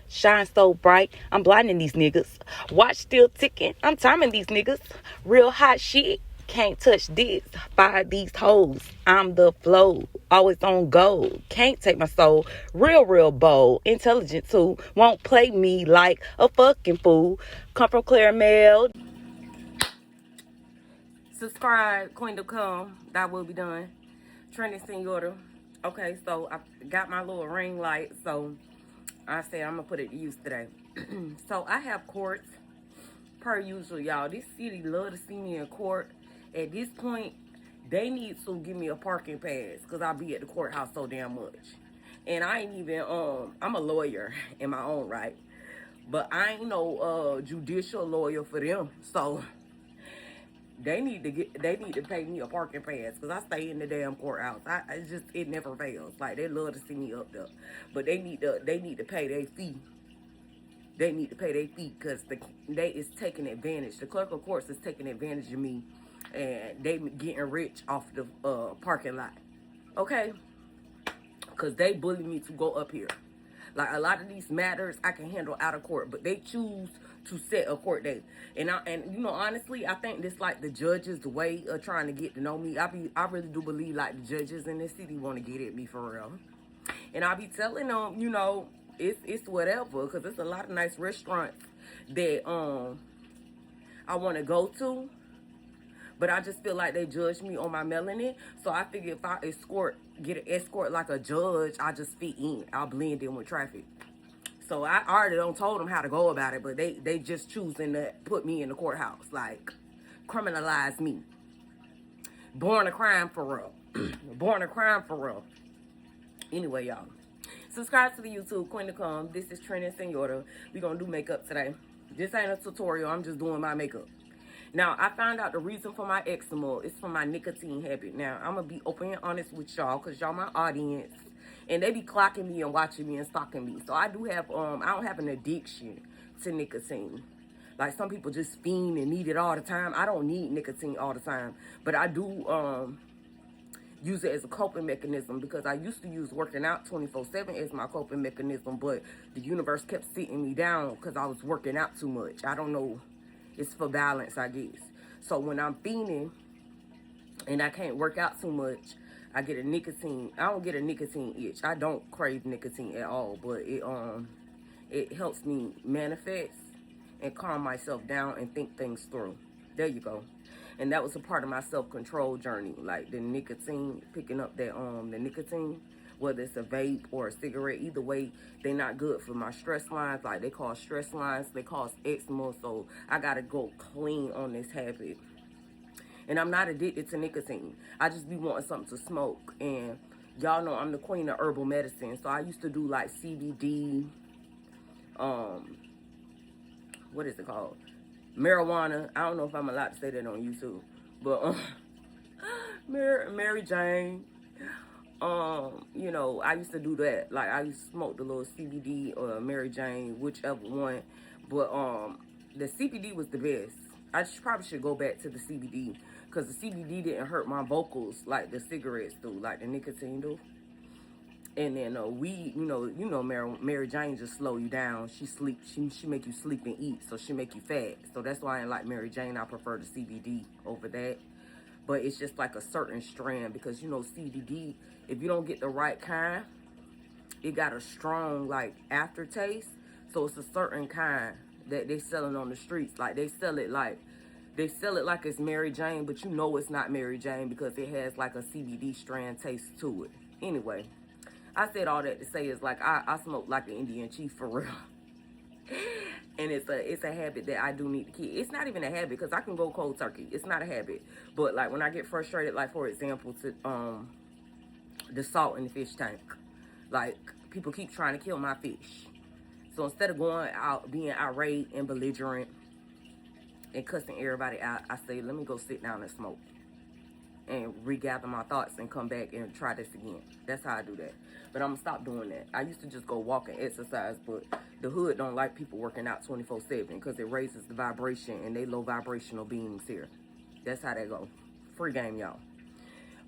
Shine so bright, I'm blinding these niggas. Watch still ticking, I'm timing these niggas. Real hot shit, can't touch this. Fire these hoes, I'm the flow. Always on go, can't take my soul. Real bold, intelligent too. Won't play me like a fucking fool. Come from Caramel. Subscribe, Queen to come. That will be done. Trending Señora. Okay, so I got my little ring light, so I said I'm gonna put it to use today. So I have courts per usual, y'all. This city love to see me in court. At this point, they need to give me a parking pass because I be at the courthouse so damn much. And I ain't even I'm a lawyer in my own right, but I ain't no judicial lawyer for them. So they need to pay me a parking pass because I stay in the damn courthouse. It never fails. Like, they love to see me up there, but they need to pay their fee. They need to pay their fee because they is taking advantage. The clerk of courts is taking advantage of me, and they getting rich off the parking lot. Okay, because they bully me to go up here. Like, a lot of these matters I can handle out of court, but they choose to set a court date. And you know, honestly, I think this like the judges' way of trying to get to know me. I really do believe like the judges in this city want to get at me for real. And I be telling them, you know, it's whatever, because there's a lot of nice restaurants that I want to go to, but I just feel like they judge me on my melanin. So I figure if I get an escort like a judge, I just fit in. I'll blend in with traffic. So I already don't told them how to go about it, but they just choosing to put me in the courthouse, like criminalize me. Born a crime for real. Born a crime for real. Anyway, y'all, subscribe to the YouTube, Queen to Come. This is Trending Señora. We gonna do makeup today. This ain't a tutorial. I'm just doing my makeup. Now, I found out the reason for my eczema is from my nicotine habit. Now, I'm going to be open and honest with y'all because y'all my audience. And they be clocking me and watching me and stalking me. So I do have, I don't have an addiction to nicotine. Like, some people just fiend and need it all the time. I don't need nicotine all the time. But I do use it as a coping mechanism because I used to use working out 24/7 as my coping mechanism. But the universe kept sitting me down because I was working out too much. I don't know. It's for balance, I guess. So when I'm fiending and I can't work out too much, I get a nicotine. I don't get a nicotine itch. I don't crave nicotine at all, but it helps me manifest and calm myself down and think things through. There you go. And that was a part of my self-control journey, like the nicotine, picking up that the nicotine, whether it's a vape or a cigarette. Either way, they're not good for my stress lines. Like, they cause stress lines, they cause eczema. So I gotta go clean on this habit. And I'm not addicted to nicotine. I just be wanting something to smoke. And y'all know I'm the queen of herbal medicine. So I used to do like CBD, what is it called? Marijuana. I don't know if I'm allowed to say that on YouTube, but Mary Jane. You know, I used to do that. Like, I used to smoke the little CBD or Mary Jane, whichever one. But the CBD was the best. I probably should go back to the CBD because the CBD didn't hurt my vocals like the cigarettes do, like the nicotine do. And then weed, you know, Mary Jane just slow you down. She make you sleep and eat, so she make you fat. So that's why I like Mary Jane. I prefer the CBD over that. But it's just like a certain strand because, you know, CBD, if you don't get the right kind, it got a strong, like, aftertaste. So it's a certain kind that they selling on the streets. Like, they sell it like it's Mary Jane, but you know it's not Mary Jane because it has, like, a CBD strand taste to it. Anyway, I said all that to say is, like, I smoke like an Indian chief for real. And it's a habit that I do need to keep. It's not even a habit because I can go cold turkey. It's not a habit. But, like, when I get frustrated, like, for example, to the salt in the fish tank. Like, people keep trying to kill my fish. So instead of going out being irate and belligerent and cussing everybody out, I say, let me go sit down and smoke and regather my thoughts and come back and try this again. That's how I do that. But I'm gonna stop doing that. I used to just go walk and exercise, but the hood don't like people working out 24/7 because it raises the vibration and they low vibrational beings here. That's how they go. Free game, y'all.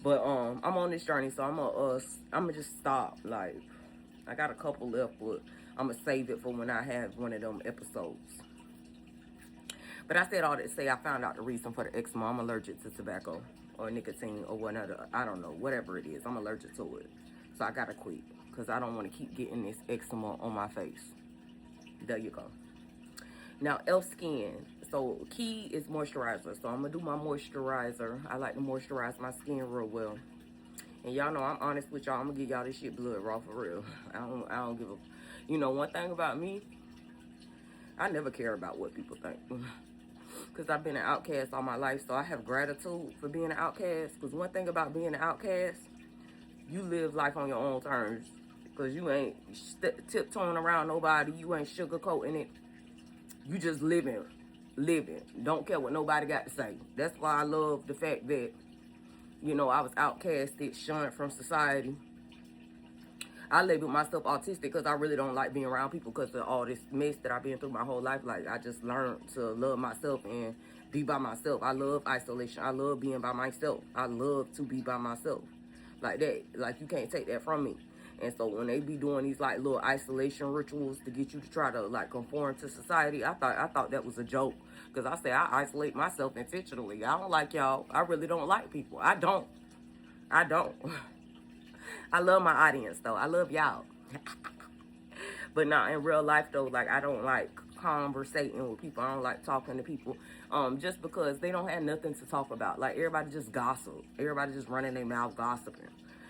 But I'm on this journey, so I'm gonna just stop. Like, I got a couple left, but I'm going to save it for when I have one of them episodes. But I said all that to say I found out the reason for the eczema. I'm allergic to tobacco or nicotine or whatever. I don't know. Whatever it is, I'm allergic to it. So I got to quit because I don't want to keep getting this eczema on my face. There you go. Now, e.l.f. Skin. So, key is moisturizer. So, I'm going to do my moisturizer. I like to moisturize my skin real well. And y'all know I'm honest with y'all. I'm going to give y'all this shit blood raw for real. I don't give a... You know, one thing about me, I never care about what people think. Because I've been an outcast all my life. So, I have gratitude for being an outcast. Because one thing about being an outcast, you live life on your own terms. Because you ain't tiptoeing around nobody. You ain't sugarcoating it. You just living. Don't care what nobody got to say. That's why I love the fact that, you know, I was outcasted, shunned from society. I label myself autistic because I really don't like being around people because of all this mess that I've been through my whole life. Like, I just learned to love myself and be by myself. I love isolation. I love being by myself. I love to be by myself. Like that. Like, you can't take that from me. And so when they be doing these like little isolation rituals to get you to try to like conform to society, I thought that was a joke. Because I say I isolate myself intentionally. I don't like y'all. I really don't like people. I don't. I love my audience though. I love y'all. But not in real life though, like I don't like conversating with people. I don't like talking to people. Just because they don't have nothing to talk about. Like everybody just gossip. Everybody just running their mouth gossiping.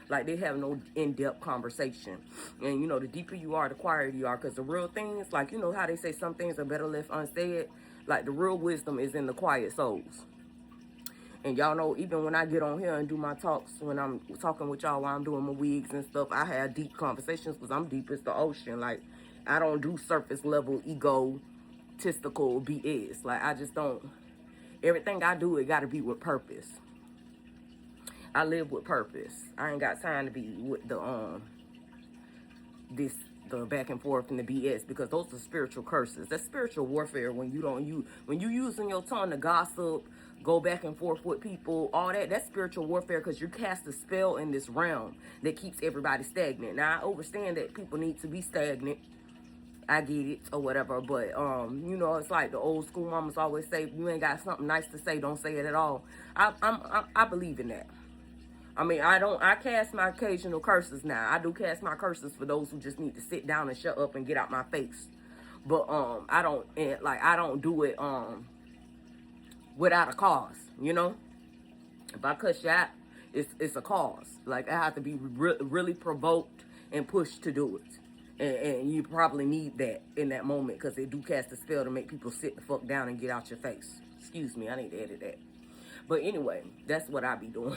Like, they have no in-depth conversation. And, you know, the deeper you are, the quieter you are. Because the real things, like, you know how they say some things are better left unsaid? Like, the real wisdom is in the quiet souls. And y'all know, even when I get on here and do my talks, when I'm talking with y'all while I'm doing my wigs and stuff, I have deep conversations because I'm deep as the ocean. Like, I don't do surface level egotistical BS. Like, I just don't. Everything I do, it got to be with purpose. I live with purpose. I ain't got time to be with the back and forth and the BS because those are spiritual curses. That's spiritual warfare when you using your tongue to gossip, go back and forth with people, all that. That's spiritual warfare because you cast a spell in this realm that keeps everybody stagnant. Now I understand that people need to be stagnant. I get it or whatever, but you know, it's like the old school mamas always say, if you ain't got something nice to say, don't say it at all. I believe in that. I mean, I cast my occasional curses now. I do cast my curses for those who just need to sit down and shut up and get out my face. But, I don't do it, without a cause, you know? If I cuss you out, it's a cause. Like, I have to be really provoked and pushed to do it. And you probably need that in that moment because they do cast a spell to make people sit the fuck down and get out your face. Excuse me, I need to edit that. But anyway, that's what I be doing.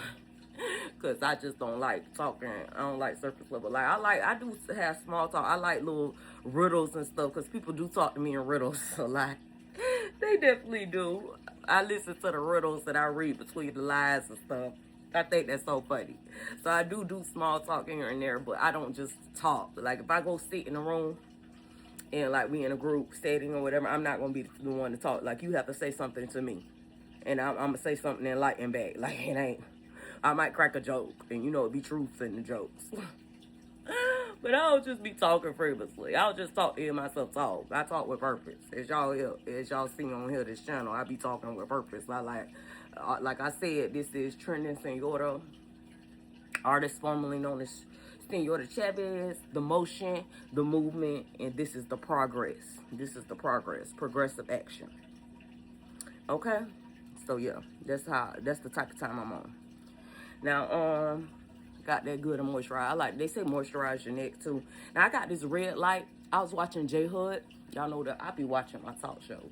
Because I just don't like talking. I don't like surface level. Like, I do have small talk. I like little riddles and stuff. Because people do talk to me in riddles a lot. They definitely do. I listen to the riddles that I read between the lines and stuff. I think that's so funny. So I do small talk here and there. But I don't just talk. Like, if I go sit in a room and, like, we in a group setting or whatever, I'm not going to be the one to talk. Like, you have to say something to me. And I'm going to say something enlightening back. Like, it ain't. I might crack a joke, and you know, it be truth in the jokes. But I don't just be talking frivolously. I'll just talk to hear myself talk. I talk with purpose. As y'all see on here, this channel, I be talking with purpose. I like I said, this is trending Señora, artist formerly known as Señora Chavez, the motion, the movement, and this is the progress. This is the progress, progressive action. Okay? So yeah, that's the type of time I'm on. Now, got that good moisturizer. They say moisturize your neck too. Now, I got this red light. I was watching J Hood. Y'all know that I be watching my talk shows.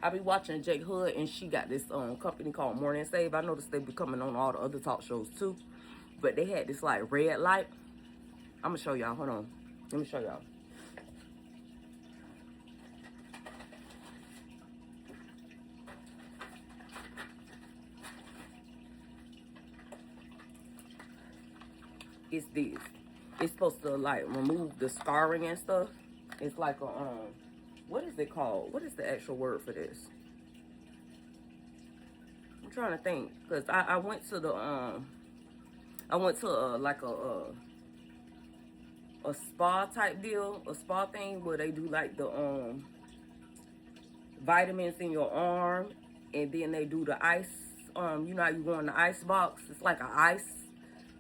I be watching J Hood, and she got this company called Morning Save. I noticed they be coming on all the other talk shows too. But they had this like red light. I'm gonna show y'all. Hold on. Let me show y'all. It's this. It's supposed to like remove the scarring and stuff. It's like a what is it called? What is the actual word for this? I'm trying to think because I went to the like a a spa type deal, a spa thing where they do like the vitamins in your arm, and then they do the ice. You know how you go in the ice box? It's like an ice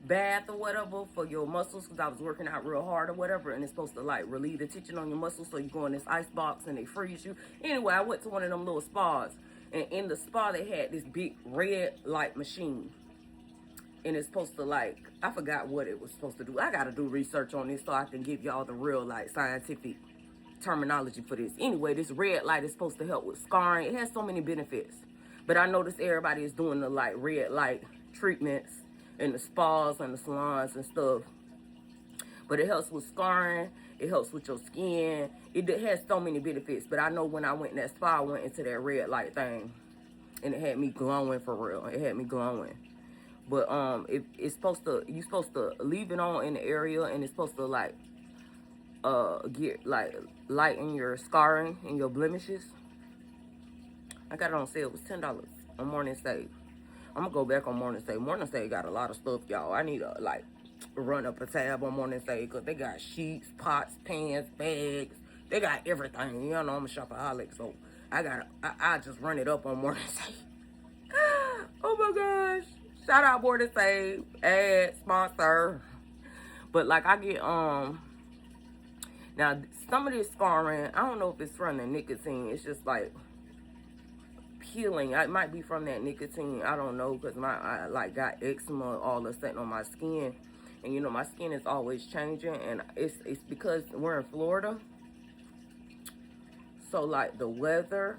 bath or whatever for your muscles, because I was working out real hard or whatever, and it's supposed to like relieve the tension on your muscles, so you go in this ice box and they freeze you. Anyway, I went to one of them little spas, and in the spa they had this big red light machine, and it's supposed to like, I forgot what it was supposed to do. I gotta do research on this so I can give y'all the real like scientific terminology for this. Anyway, this red light is supposed to help with scarring. It has so many benefits, but I noticed everybody is doing the like red light treatments in the spas and the salons and stuff. But it helps with scarring. It helps with your skin. It has so many benefits. But I know when I went in that spa, I went into that red light thing, and it had me glowing for real. It had me glowing. But you're supposed to leave it on in the area, and it's supposed to like get like lighten your scarring and your blemishes. I got it on sale. It was $10 on Morning Save. I'm gonna go back on Morning Save. Morning Save got a lot of stuff, y'all. I need to like run up a tab on Morning Save, because they got sheets, pots, pans, bags. They got everything. You know I'm a shopaholic, so I just run it up on Morning Save. Oh my gosh. Shout out Morning Save. Ad sponsor. But like I get now some of this scarring, I don't know if it's from the nicotine. It's just like peeling. It might be from that nicotine. I don't know, because I like got eczema all of a sudden on my skin, and you know my skin is always changing, and it's because we're in Florida, so like the weather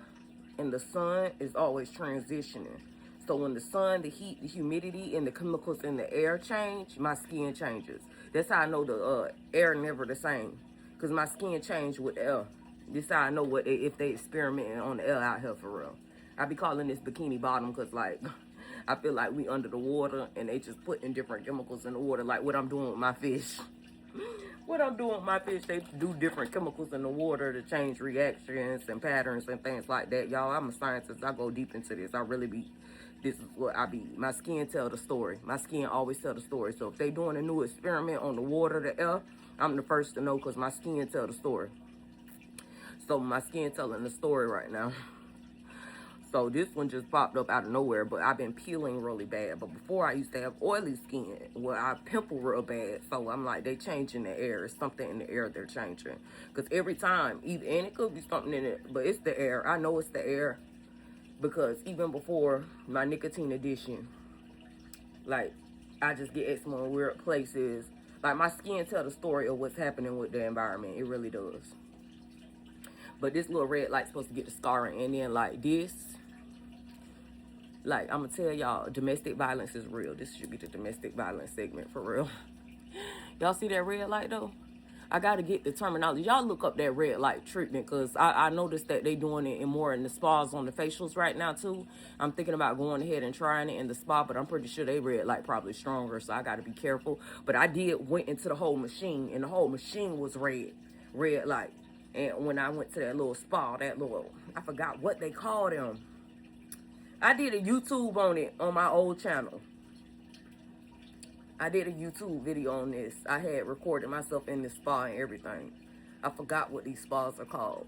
and the sun is always transitioning. So when the sun, the heat, the humidity, and the chemicals in the air change, my skin changes. That's how I know the air never the same, because my skin changed with the air. This how I know if they experimenting on the air out here for real. I be calling this bikini bottom, because like I feel like we under the water, and they just putting different chemicals in the water, like what I'm doing with my fish. What I'm doing with my fish, they do different chemicals in the water to change reactions and patterns and things like that. Y'all, I'm a scientist. I go deep into this. I really be, this is what I be. My skin tell the story. My skin always tell the story. So if they doing a new experiment on the water, the air, I'm the first to know, because my skin tell the story. So my skin telling the story right now. So this one just popped up out of nowhere, but I've been peeling really bad. But before I used to have oily skin where I pimple real bad. So I'm like, they changing the air. It's something in the air they're changing. Because every time, and it could be something in it, but it's the air. I know it's the air, because even before my nicotine addiction, like I just get eczema in weird places. Like my skin tell the story of what's happening with the environment. It really does. But this little red light's supposed to get the scarring. And then like this, like I'm gonna tell y'all, domestic violence is real. This should be the domestic violence segment for real. Y'all see that red light though? I gotta get the terminology. Y'all look up that red light treatment, because I noticed that they doing it more in the spas on the facials right now too. I'm thinking about going ahead and trying it in the spa, but I'm pretty sure they red light probably stronger, so I gotta be careful. But I went into the whole machine, and the whole machine was red light. And when I went to that little spa, I forgot what they called them. I did a YouTube on it on my old channel. I did a YouTube video on this. I had recorded myself in the spa and everything. I forgot what these spas are called.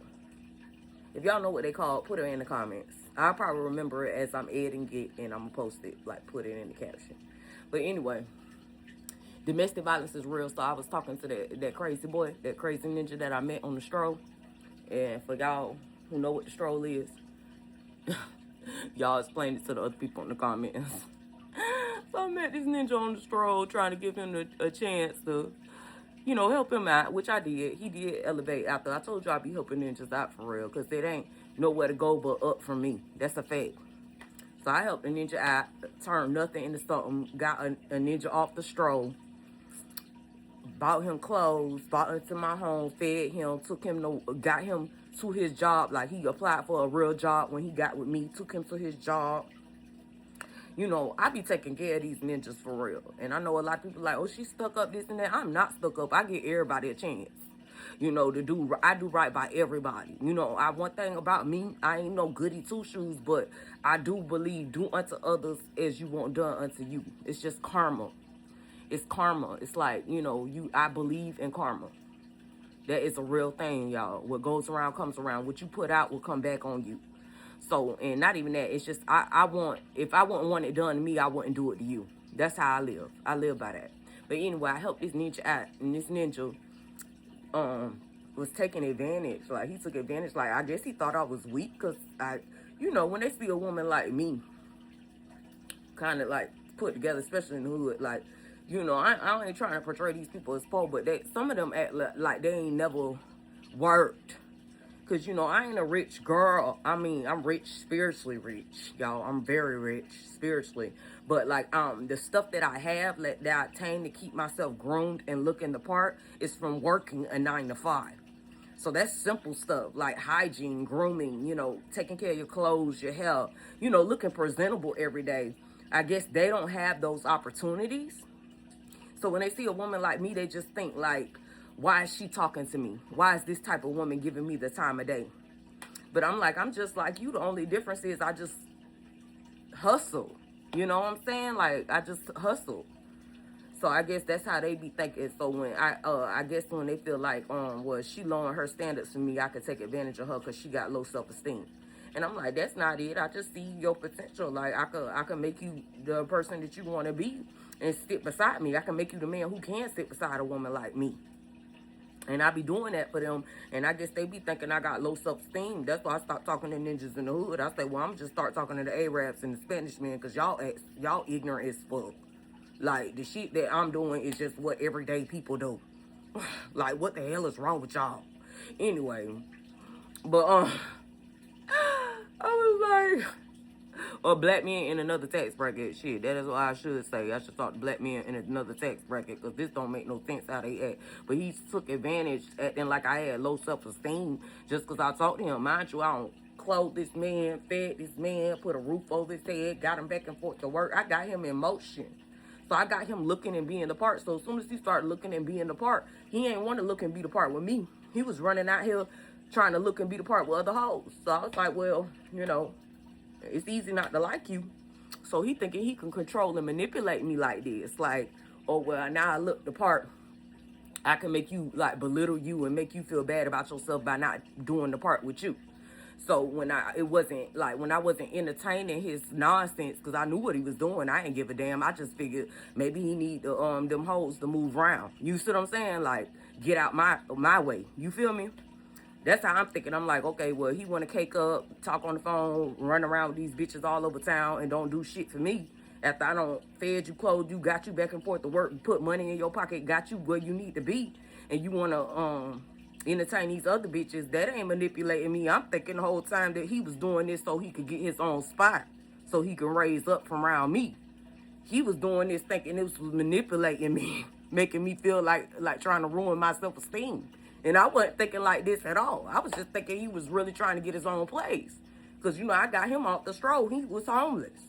If y'all know what they call, put it in the comments. I'll probably remember it as I'm editing it, and I'm going to post it, like put it in the caption. But anyway, domestic violence is real. So I was talking to that crazy boy, that crazy ninja that I met on the stroll. And for y'all who know what the stroll is, y'all explain it to the other people in the comments. So I met this ninja on the stroll, trying to give him a chance to, you know, help him out, which I did. He did elevate after. I told you I'd be helping ninjas out for real, because it ain't nowhere to go but up from me. That's a fact. So I helped the ninja out, turned nothing into something, got a ninja off the stroll, bought him clothes, bought him to my home, fed him, got him to his job. Like he applied for a real job when he got with me, took him to his job. You know, I be taking care of these ninjas for real. And I know a lot of people like, oh, she's stuck up, this and that. I'm not stuck up. I give everybody a chance. You know, I do right by everybody. You know, one thing about me, I ain't no goody two-shoes, but I do believe do unto others as you want done unto you. It's just karma. It's karma. It's like, you know, I believe in karma. That is a real thing, y'all. What goes around comes around. What you put out will come back on you. So, and not even that. It's just, if I wouldn't want it done to me, I wouldn't do it to you. That's how I live. I live by that. But anyway, I helped this ninja out. And this ninja, was taking advantage. Like, he took advantage. Like, I guess he thought I was weak. Because, you know, when they see a woman like me, kind of like put together, especially in the hood, like, you know, I ain't trying to portray these people as poor, but some of them act like they ain't never worked. Because, you know, I ain't a rich girl. I mean, I'm rich, spiritually rich, y'all. I'm very rich, spiritually. But, like, the stuff that I have, that I attain to keep myself groomed and looking the part is from working a 9 to 5. So that's simple stuff, like hygiene, grooming, you know, taking care of your clothes, your hair, you know, looking presentable every day. I guess they don't have those opportunities. So when they see a woman like me, they just think like, why is she talking to me? Why is this type of woman giving me the time of day? But I'm like, I'm just like you. The only difference is I just hustle. You know what I'm saying? Like, I just hustle. So I guess that's how they be thinking. So when I guess when they feel like, well, she lowering her standards for me, I could take advantage of her because she got low self-esteem. And I'm like, that's not it. I just see your potential. Like, I could make you the person that you want to be and sit beside me. I can make you the man who can sit beside a woman like me. And I be doing that for them. And I guess they be thinking I got low self-esteem. That's why I stopped talking to ninjas in the hood. I say, well, I'm just start talking to the Arabs and the Spanish men because y'all ignorant as fuck. Like, the shit that I'm doing is just what everyday people do. Like, what the hell is wrong with y'all? Anyway, but, I was like, or black men in another tax bracket. Shit, that is what I should say. I should talk to black men in another tax bracket because this don't make no sense how they act. But he took advantage, acting like I had low self-esteem just because I talked to him. Mind you, I don't clothe this man, fed this man, put a roof over his head, got him back and forth to work. I got him in motion. So I got him looking and being the part. So as soon as he started looking and being the part, he ain't want to look and be the part with me. He was running out here trying to look and be the part with other hoes. So I was like, well, you know, it's easy not to like you. So he thinking he can control and manipulate me like this. Like, oh, well, now I look the part. I can make you, like, belittle you and make you feel bad about yourself by not doing the part with you. So when I wasn't entertaining his nonsense, because I knew what he was doing, I didn't give a damn. I just figured maybe he need them hoes to move around. You see what I'm saying? Like, get out my way. You feel me? That's how I'm thinking. I'm like, okay, well, he want to cake up, talk on the phone, run around with these bitches all over town and don't do shit for me. After I don't fed you, clothed you, got you back and forth to work, put money in your pocket, got you where you need to be, and you want to entertain these other bitches, that ain't manipulating me. I'm thinking the whole time that he was doing this so he could get his own spot, so he can raise up from around me. He was doing this thinking this was manipulating me, making me feel like trying to ruin my self-esteem. And I wasn't thinking like this at all. I was just thinking he was really trying to get his own place. Because, you know, I got him off the stroll. He was homeless.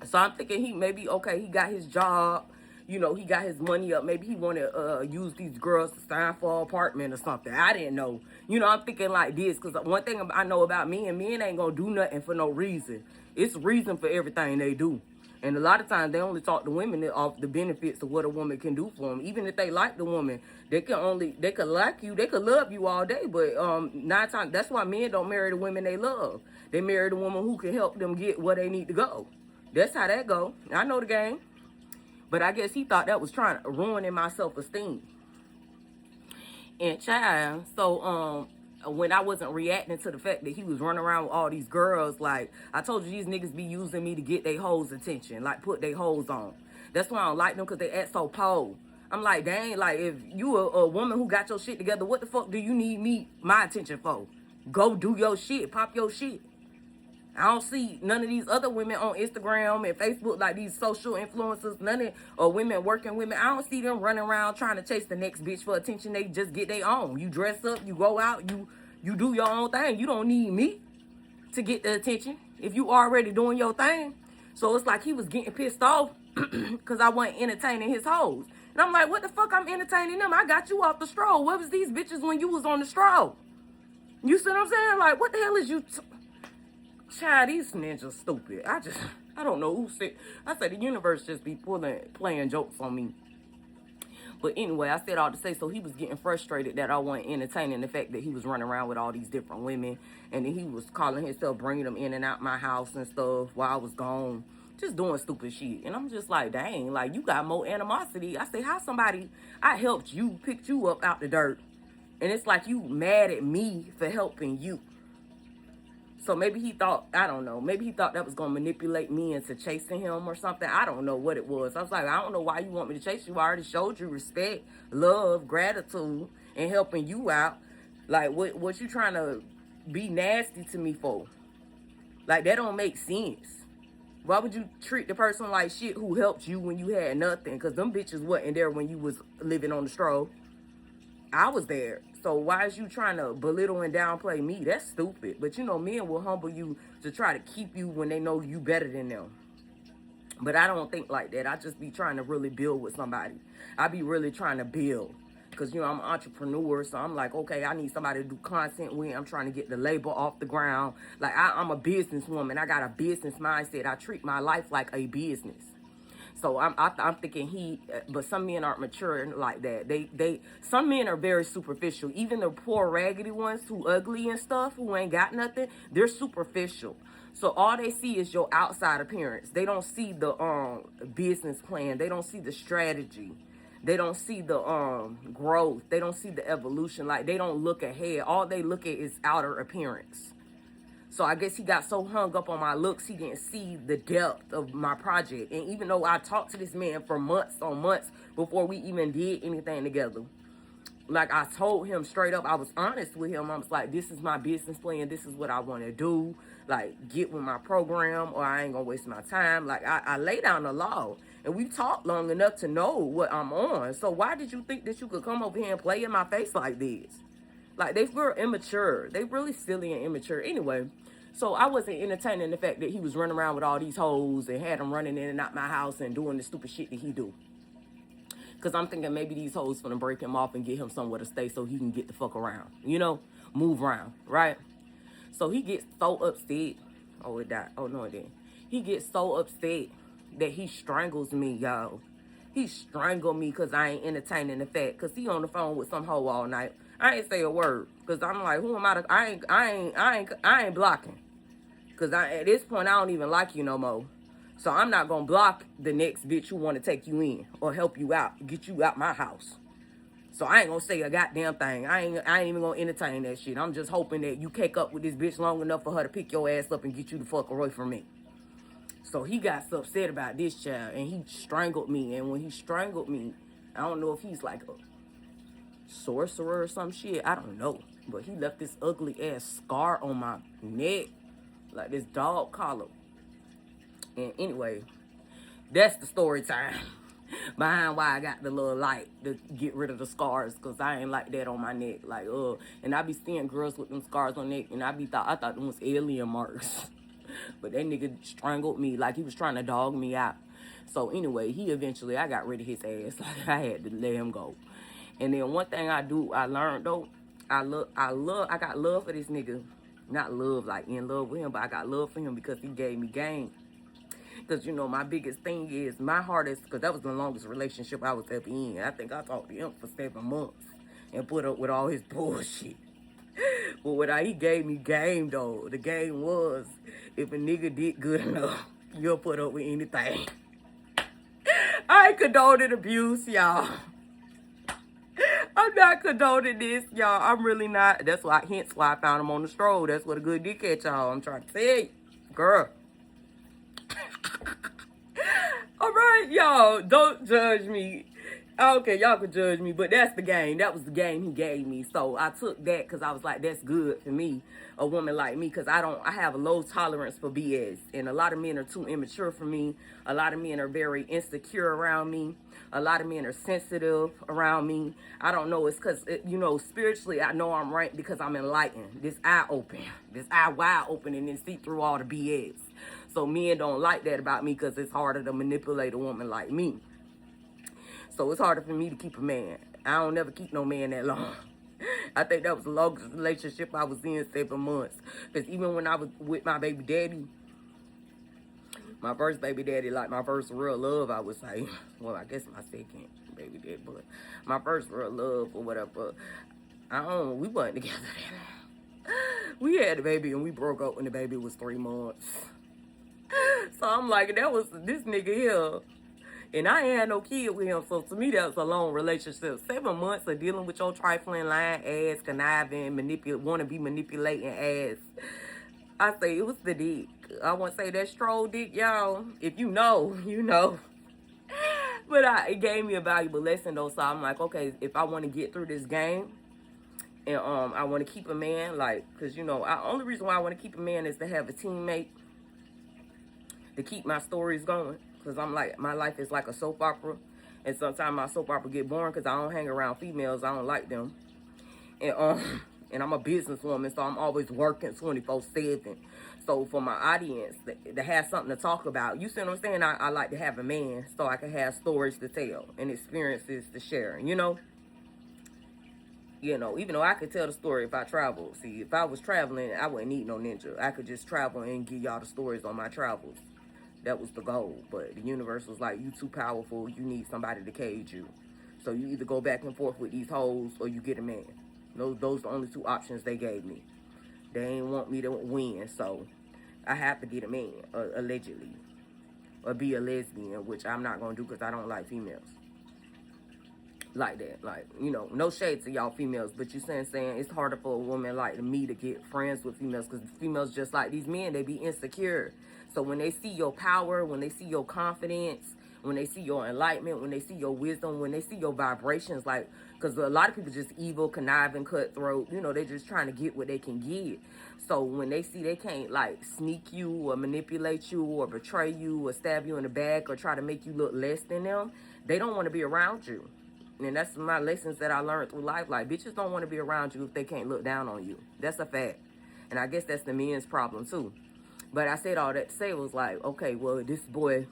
So I'm thinking he got his job. You know, he got his money up. Maybe he wanted to use these girls to sign for an apartment or something. I didn't know. You know, I'm thinking like this. Because one thing I know about men ain't going to do nothing for no reason. It's reason for everything they do. And a lot of times they only talk to women off the benefits of what a woman can do for them. Even if they like the woman, they could like you, they could love you all day. But 9 times, that's why men don't marry the women they love. They marry the woman who can help them get where they need to go. That's how that go. I know the game. But I guess he thought that was trying to ruin my self-esteem. And child, so when I wasn't reacting to the fact that he was running around with all these girls, like, I told you, these niggas be using me to get their hoes' attention, like, put their hoes on. That's why I don't like them, because they act so pole. I'm like, dang, like, if you a woman who got your shit together, what the fuck do you need my attention for? Go do your shit, pop your shit. I don't see none of these other women on Instagram and Facebook, like these social influencers, women, working women. I don't see them running around trying to chase the next bitch for attention. They just get their own. You dress up, you go out, you do your own thing. You don't need me to get the attention if you already doing your thing. So it's like he was getting pissed off because I wasn't entertaining his hoes. And I'm like, what the fuck I'm entertaining them? I got you off the stroll. Where was these bitches when you was on the stroll? You see what I'm saying? Like, what the hell is you... Child, these ninjas stupid. I I don't know who said. I said the universe just be playing jokes on me. But anyway, I said all to say, so he was getting frustrated that I wasn't entertaining the fact that he was running around with all these different women. And then he was calling himself, bringing them in and out my house and stuff while I was gone. Just doing stupid shit. And I'm just like, dang, like, you got more animosity. I say, how somebody, I helped you, picked you up out the dirt. And it's like you mad at me for helping you. So maybe he thought, I don't know, maybe he thought that was going to manipulate me into chasing him or something. I don't know what it was. I was like, I don't know why you want me to chase you. I already showed you respect, love, gratitude, and helping you out. Like, what you trying to be nasty to me for? Like, that don't make sense. Why would you treat the person like shit who helped you when you had nothing? Because them bitches wasn't there when you was living on the stroll. I was there. So why is you trying to belittle and downplay me? That's stupid. But you know, men will humble you to try to keep you when they know you better than them. But I don't think like that. I just be trying to really build with somebody. I be really trying to build. Because, you know, I'm an entrepreneur. So I'm like, okay, I need somebody to do content with. I'm trying to get the label off the ground. Like, I'm a businesswoman. I got a business mindset. I treat my life like a business. So I'm thinking but some men aren't mature like that. Some men are very superficial. Even the poor raggedy ones who ugly and stuff, who ain't got nothing, they're superficial. So all they see is your outside appearance. They don't see the business plan. They don't see the strategy. They don't see the growth. They don't see the evolution. Like, they don't look ahead. All they look at is outer appearance. So I guess he got so hung up on my looks, he didn't see the depth of my project. And even though I talked to this man for months on months before we even did anything together, like, I told him straight up, I was honest with him. I was like, this is my business plan. This is what I want to do. Like, get with my program or I ain't going to waste my time. Like, I lay down the law. And we talked long enough to know what I'm on. So why did you think that you could come over here and play in my face like this? Like, they were immature. They really silly and immature. Anyway, so I wasn't entertaining the fact that he was running around with all these hoes and had them running in and out my house and doing the stupid shit that he do. Because I'm thinking maybe these hoes finna break him off and get him somewhere to stay so he can get the fuck around. You know? Move around, right? So he gets so upset. Oh, it died. Oh, no, it didn't. He gets so upset that he strangles me, y'all. He strangled me because I ain't entertaining the fact. Because he on the phone with some hoe all night. I ain't say a word. Because I'm like, who am I to... I ain't blocking. Because at this point, I don't even like you no more. So I'm not going to block the next bitch who want to take you in or help you out, get you out my house. So I ain't going to say a goddamn thing. I ain't even going to entertain that shit. I'm just hoping that you cake up with this bitch long enough for her to pick your ass up and get you the fuck away from me. So he got so upset about this child and he strangled me. And when he strangled me, I don't know if he's like a sorcerer or some shit. I don't know. But he left this ugly ass scar on my neck. Like this dog collar. And anyway, that's the story time. Behind why I got the little light to get rid of the scars. Because I ain't like that on my neck. Like, and I be seeing girls with them scars on neck. And I thought them was alien marks. But that nigga strangled me like he was trying to dog me out. So anyway, I got rid of his ass. Like, I had to let him go. And then one thing I learned though, I got love for this nigga. Not love, like in love with him, but I got love for him because he gave me game. Because, you know, my biggest thing is my hardest, because that was the longest relationship I was ever in. I think I talked to him for 7 months and put up with all his bullshit. But he gave me game, though. The game was, if a nigga did good enough, you'll put up with anything. I ain't condoning abuse, y'all. I'm not condoning this, y'all. I'm really not. Hence why I found him on the stroll. That's what a good dick at, y'all. I'm trying to tell you. Girl. All right, y'all. Don't judge me. Okay, y'all can judge me, but that's the game. That was the game he gave me. So I took that because I was like, that's good for me, a woman like me, because I have a low tolerance for BS. And a lot of men are too immature for me. A lot of men are very insecure around me. A lot of men are sensitive around me. I don't know. It's because, you know, spiritually, I know I'm right because I'm enlightened. This eye open. This eye wide open and then see through all the BS. So men don't like that about me because it's harder to manipulate a woman like me. So it's harder for me to keep a man. I don't never keep no man that long. I think that was the longest relationship I was in, 7 months. Because even when I was with my baby daddy, My first baby daddy, like my first real love, I would say. Well, I guess my second baby daddy, but my first real love or whatever. We wasn't together then. We had the baby and we broke up when the baby was 3 months. So I'm like, that was this nigga here. And I ain't had no kid with him, so to me that was a long relationship. 7 months of dealing with your trifling, lying ass, conniving, want to be manipulating ass. I say it was the dick. I want to say that stroll dick, y'all. If you know, you know. But it gave me a valuable lesson though. So I'm like, okay, if I want to get through this game, and I want to keep a man, like, cause you know, only reason why I want to keep a man is to have a teammate to keep my stories going. Cause I'm like, my life is like a soap opera, and sometimes my soap opera get boring cause I don't hang around females. I don't like them, and I'm a businesswoman, so I'm always working 24/7. So for my audience to have something to talk about, you see what I'm saying? I like to have a man so I can have stories to tell and experiences to share. You know, even though I could tell the story if I traveled. See, if I was traveling, I wouldn't need no ninja. I could just travel and give y'all the stories on my travels. That was the goal. But the universe was like, you too powerful. You need somebody to cage you. So you either go back and forth with these hoes or you get a man. Those are the only 2 options they gave me. They ain't want me to win, so I have to get a man, allegedly. Or be a lesbian, which I'm not going to do because I don't like females. Like that. Like, no shade to y'all females, but you saying it's harder for a woman like me to get friends with females because females just like these men, they be insecure. So when they see your power, when they see your confidence, when they see your enlightenment, when they see your wisdom, when they see your vibrations, like, because a lot of people just evil, conniving, cutthroat, they just trying to get what they can get. So when they see they can't, like, sneak you or manipulate you or betray you or stab you in the back or try to make you look less than them, they don't want to be around you. And that's my lessons that I learned through life. Like, bitches don't want to be around you if they can't look down on you. That's a fact. And I guess that's the men's problem, too. But I said all that to say was like, okay, well, this boy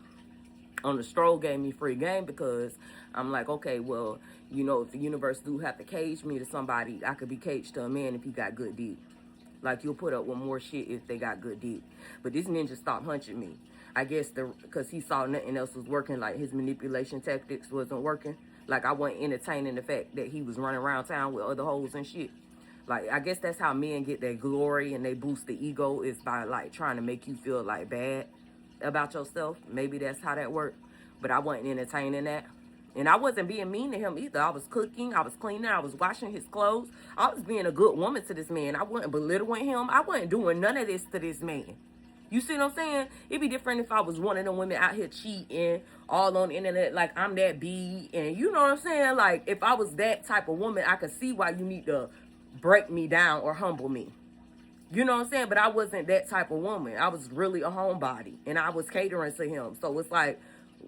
on the stroll gave me free game because I'm like, okay, well, if the universe do have to cage me to somebody, I could be caged to a man if he got good dick. Like, you'll put up with more shit if they got good dick. But this ninja stopped hunching me. I guess because he saw nothing else was working, like his manipulation tactics wasn't working. Like, I wasn't entertaining the fact that he was running around town with other hoes and shit. Like, I guess that's how men get their glory and they boost the ego is by, like, trying to make you feel, like, bad about yourself. Maybe that's how that worked. But I wasn't entertaining that. And I wasn't being mean to him either. I was cooking. I was cleaning. I was washing his clothes. I was being a good woman to this man. I wasn't belittling him. I wasn't doing none of this to this man. You see what I'm saying? It'd be different if I was one of them women out here cheating all on the internet like I'm that B. And you know what I'm saying? Like, if I was that type of woman, I could see why you need to break me down or humble me. You know what I'm saying? But I wasn't that type of woman. I was really a homebody. And I was catering to him. So it's like,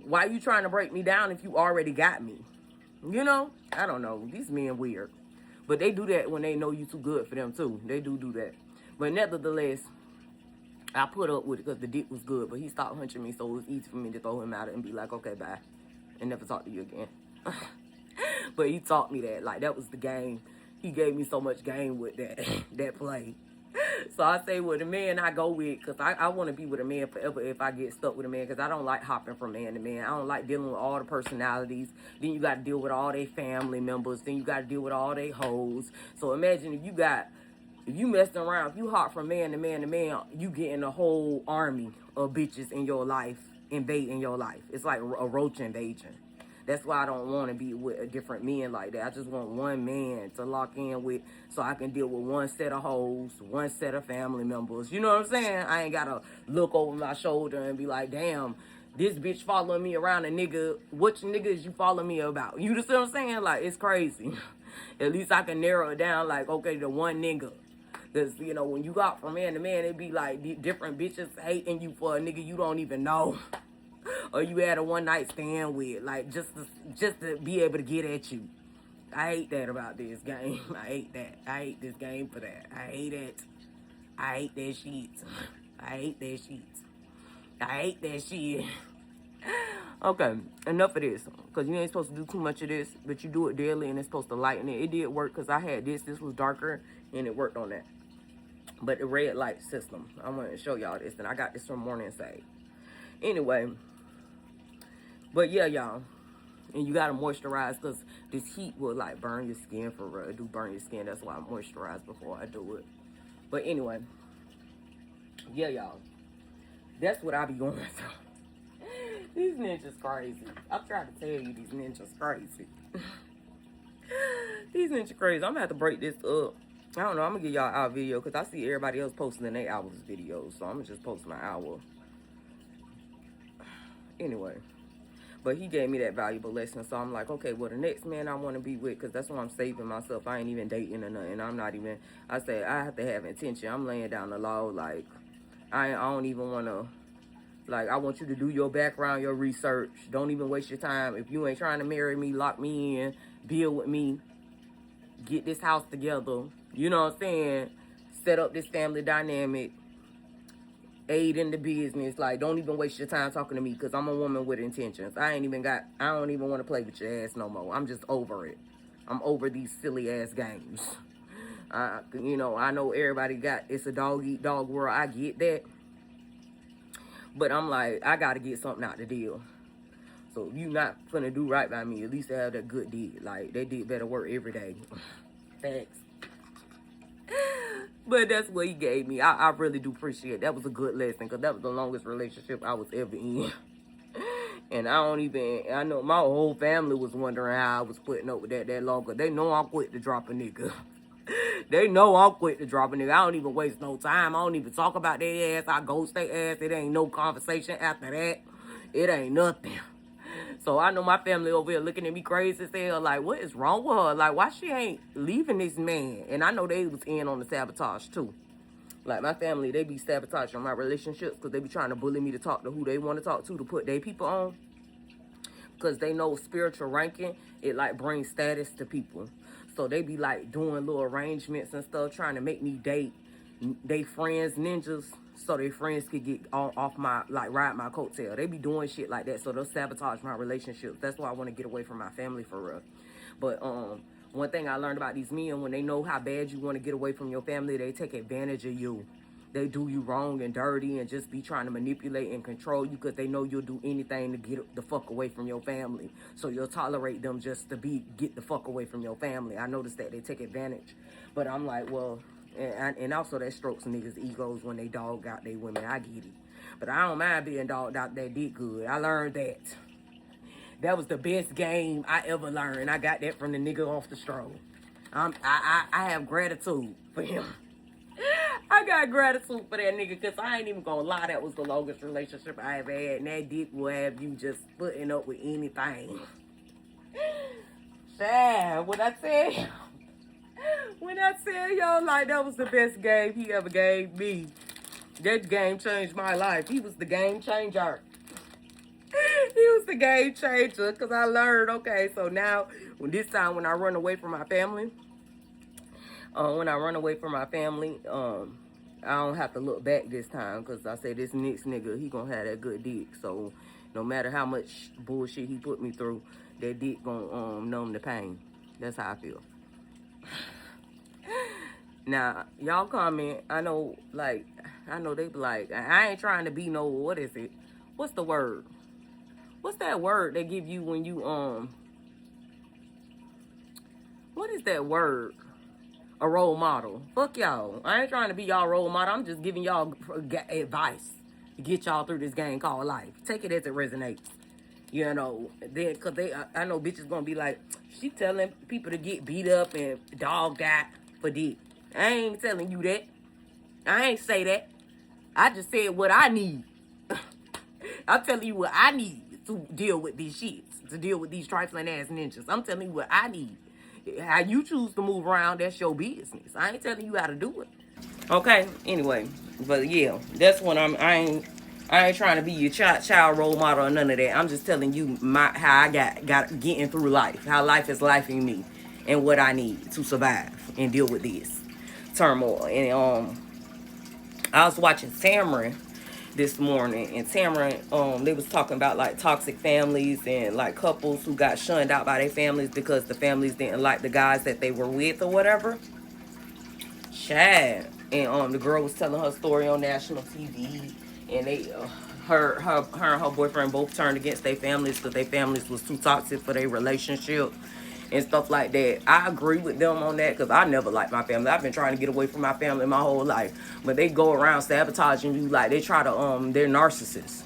why you trying to break me down if you already got me? I don't know. These men weird. But they do that when they know you too good for them, too. They do that. But nevertheless, I put up with it because the dick was good, but he stopped hunching me, so it was easy for me to throw him out and be like, okay, bye, and never talk to you again. But he taught me that. Like, that was the game. He gave me so much game with that play. So I say with a man I go with, because I want to be with a man forever if I get stuck with a man, because I don't like hopping from man to man. I don't like dealing with all the personalities. Then you got to deal with all their family members. Then you got to deal with all their hoes. So imagine if you messing around, if you hop from man to man to man, you getting a whole army of bitches in your life, invading your life. It's like a roach invasion. That's why I don't want to be with a different men like that. I just want one man to lock in with so I can deal with one set of hoes, one set of family members. You know what I'm saying? I ain't got to look over my shoulder and be like, damn, this bitch following me around a nigga. Which nigga is you following me about? You just see what I'm saying? Like, it's crazy. At least I can narrow it down like, okay, the one nigga. Because, when you got from man to man, it be like different bitches hating you for a nigga you don't even know. Or you had a one-night stand with. Like, just to be able to get at you. I hate that about this game. I hate that. I hate this game for that. I hate it. I hate that shit. I hate that shit. I hate that shit. Okay, enough of this. Because you ain't supposed to do too much of this. But you do it daily and it's supposed to lighten it. It did work because I had this. This was darker. And it worked on that. But the red light system, I'm going to show y'all this. And I got this from Morning Save. Anyway, but yeah, y'all. And you gotta moisturize because this heat will like burn your skin for real. Do burn your skin. That's why I moisturize before I do it. But anyway, yeah, y'all. That's what I be going through. These ninjas crazy. I'm trying to tell you, these ninjas crazy. These ninjas crazy. I'm gonna have to break this up. I don't know. I'm gonna give y'all our video because I see everybody else posting their hours videos. So I'm gonna just post my hour. Anyway. But he gave me that valuable lesson. So I'm like, okay, well, the next man I want to be with, because that's why I'm saving myself. I ain't even dating or nothing. I'm not even, I say, I have to have intention. I'm laying down the law. Like, I don't even want to, like, I want you to do your background, your research. Don't even waste your time. If you ain't trying to marry me, lock me in, build with me, get this house together. You know what I'm saying? Set up this family dynamic. Aid in the business. Like, don't even waste your time talking to me because I'm a woman with intentions. I don't even want to play with your ass no more. I'm just over it. I'm over these silly ass games. You know, I know everybody it's a dog eat dog world. I get that. But I'm like, I got to get something out the deal. So if you not finna do right by me, at least have that good deed. Like, they did better work every day. Thanks. But that's what he gave me. I really do appreciate it. That was a good lesson because that was the longest relationship I was ever in. And I know my whole family was wondering how I was putting up with that long. Cause they know I'm quick to drop a nigga. They know I'm quick to drop a nigga. I don't even waste no time. I don't even talk about their ass. I ghost their ass. It ain't no conversation after that. It ain't nothing. So I know my family over here looking at me crazy as hell, like, what is wrong with her? Like, why she ain't leaving this man? And I know they was in on the sabotage, too. Like, my family, they be sabotaging my relationships because they be trying to bully me to talk to who they want to talk to put their people on. Because they know spiritual ranking, it, like, brings status to people. So they be, like, doing little arrangements and stuff, trying to make me date they friends ninjas so their friends could get off my, like, ride my coattail. They be doing shit like that, so they'll sabotage my relationships. That's why I want to get away from my family for real. But one thing I learned about these men, when they know how bad you want to get away from your family, they take advantage of you. They do you wrong and dirty and just be trying to manipulate and control you because they know you'll do anything to get the fuck away from your family. So you'll tolerate them just to get the fuck away from your family. I noticed that they take advantage. But I'm like, well, and also that strokes niggas' egos when they dog out their women. I get it. But I don't mind being dogged out that did good. I learned that. That was the best game I ever learned. I got that from the nigga off the stroll. I have gratitude for him. I got gratitude for that nigga because I ain't even gonna lie, that was the longest relationship I ever had. And that dick will have you just putting up with anything. Sad, when I tell y'all, like, that was the best game he ever gave me. That game changed my life. He was the game changer. He was the game changer because I learned, okay, so now when I run away from my family, I don't have to look back this time because I say this next nigga, he gonna have that good dick. So no matter how much bullshit he put me through, that dick gonna numb the pain. That's how I feel. Now, y'all comment. I know they be like, I ain't trying to be no, what is it? What's the word? What's that word they give you when you, what is that word? A role model. Fuck y'all. I ain't trying to be y'all role model. I'm just giving y'all advice to get y'all through this game called life. Take it as it resonates. You know, then, cause I know bitches gonna be like, she telling people to get beat up and dogged out for dick. I ain't telling you that. I ain't say that. I just said what I need. I'm telling you what I need to deal with these shits, to deal with these trifling ass ninjas. I'm telling you what I need. How you choose to move around, that's your business. I ain't telling you how to do it. Okay, anyway, but yeah, that's what I ain't trying to be your child role model or none of that. I'm just telling you how I got getting through life, how life is lifing me, and what I need to survive and deal with this turmoil. And I was watching Tamron this morning, and Tamron, they was talking about like toxic families and like couples who got shunned out by their families because the families didn't like the guys that they were with or whatever. Chad. And the girl was telling her story on national TV, and her and her boyfriend both turned against their families because their families was too toxic for their relationship and stuff like that. I agree with them on that because I never liked my family. I've been trying to get away from my family my whole life, but they go around sabotaging you. Like, they try to they're narcissists.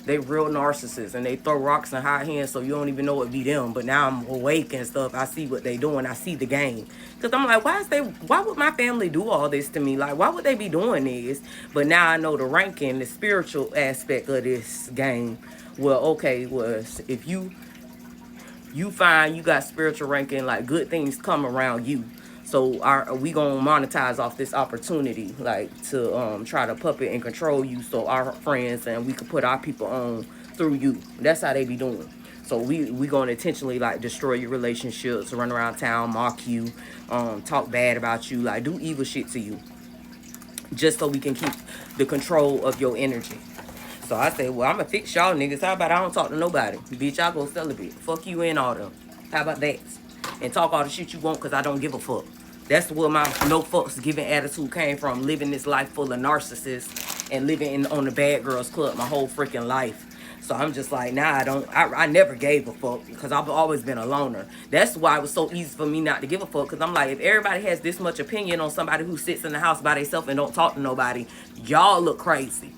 They real narcissists, and they throw rocks and hide hands so you don't even know it be them. But now I'm awake and stuff. I see what they doing. I see the game. Because I'm like, why would my family do all this to me? Like, why would they be doing this? But now I know the ranking, the spiritual aspect of this game. Well, okay, if you find you got spiritual ranking, like, good things come around you. So we gonna monetize off this opportunity, like, to try to puppet and control you, so our friends and we could put our people on through you. That's how they be doing. So we gonna intentionally, like, destroy your relationships, run around town, mock you, talk bad about you, like, do evil shit to you, just so we can keep the control of your energy. So I say, well, I'm gonna fix y'all niggas. How about I don't talk to nobody? Bitch, y'all go celibate. Fuck you and all them. How about that? And talk all the shit you want because I don't give a fuck. That's where my no fucks giving attitude came from. Living this life full of narcissists and living on the bad girls club my whole freaking life. So I'm just like, nah, I never gave a fuck because I've always been a loner. That's why it was so easy for me not to give a fuck, because I'm like, if everybody has this much opinion on somebody who sits in the house by themselves and don't talk to nobody, y'all look crazy.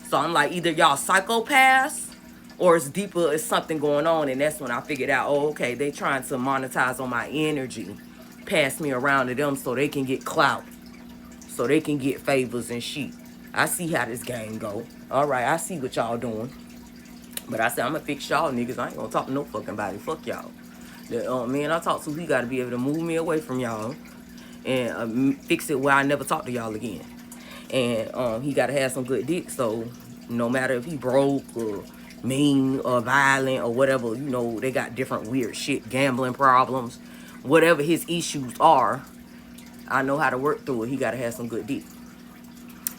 So I'm like, either y'all psychopaths or it's deeper, it's something going on. And that's when I figured out, oh, okay, they trying to monetize on my energy, pass me around to them so they can get clout, so they can get favors and shit. I see how this game go. All right, I see what y'all doing. But I said, I'm gonna fix y'all niggas. I ain't gonna talk to no fucking body. Fuck y'all. The man I talk to, he gotta be able to move me away from y'all and fix it where I never talk to y'all again. And he gotta have some good dick, so no matter if he broke or mean or violent or whatever, they got different weird shit, gambling problems, whatever his issues are, I know how to work through it. He gotta have some good dick,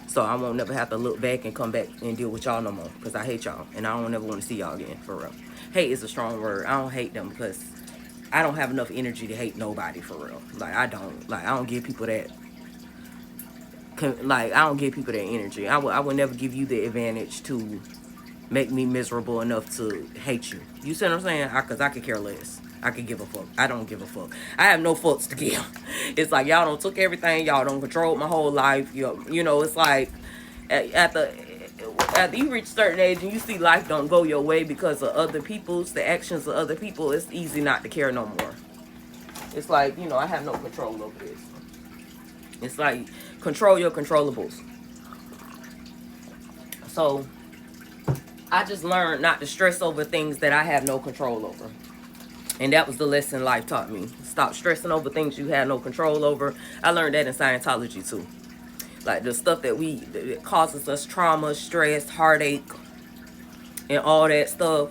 so I won't never have to look back and come back and deal with y'all no more, because I hate y'all and I don't ever want to see y'all again, for real. Hate is a strong word. I don't hate them because I don't have enough energy to hate nobody, for real. Like, I don't give people that. Like, I don't give people that energy. I would never give you the advantage to make me miserable enough to hate you. You see what I'm saying? Because I could care less. I could give a fuck. I don't give a fuck. I have no fucks to give. It's like, y'all don't took everything. Y'all don't control my whole life. It's like, after you reach a certain age and you see life don't go your way because of the actions of other people, it's easy not to care no more. It's like, I have no control over this. It's like, control your controllables. So I just learned not to stress over things that I have no control over. And that was the lesson life taught me. Stop stressing over things you have no control over. I learned that in Scientology too. Like, the stuff that causes us trauma, stress, heartache, and all that stuff,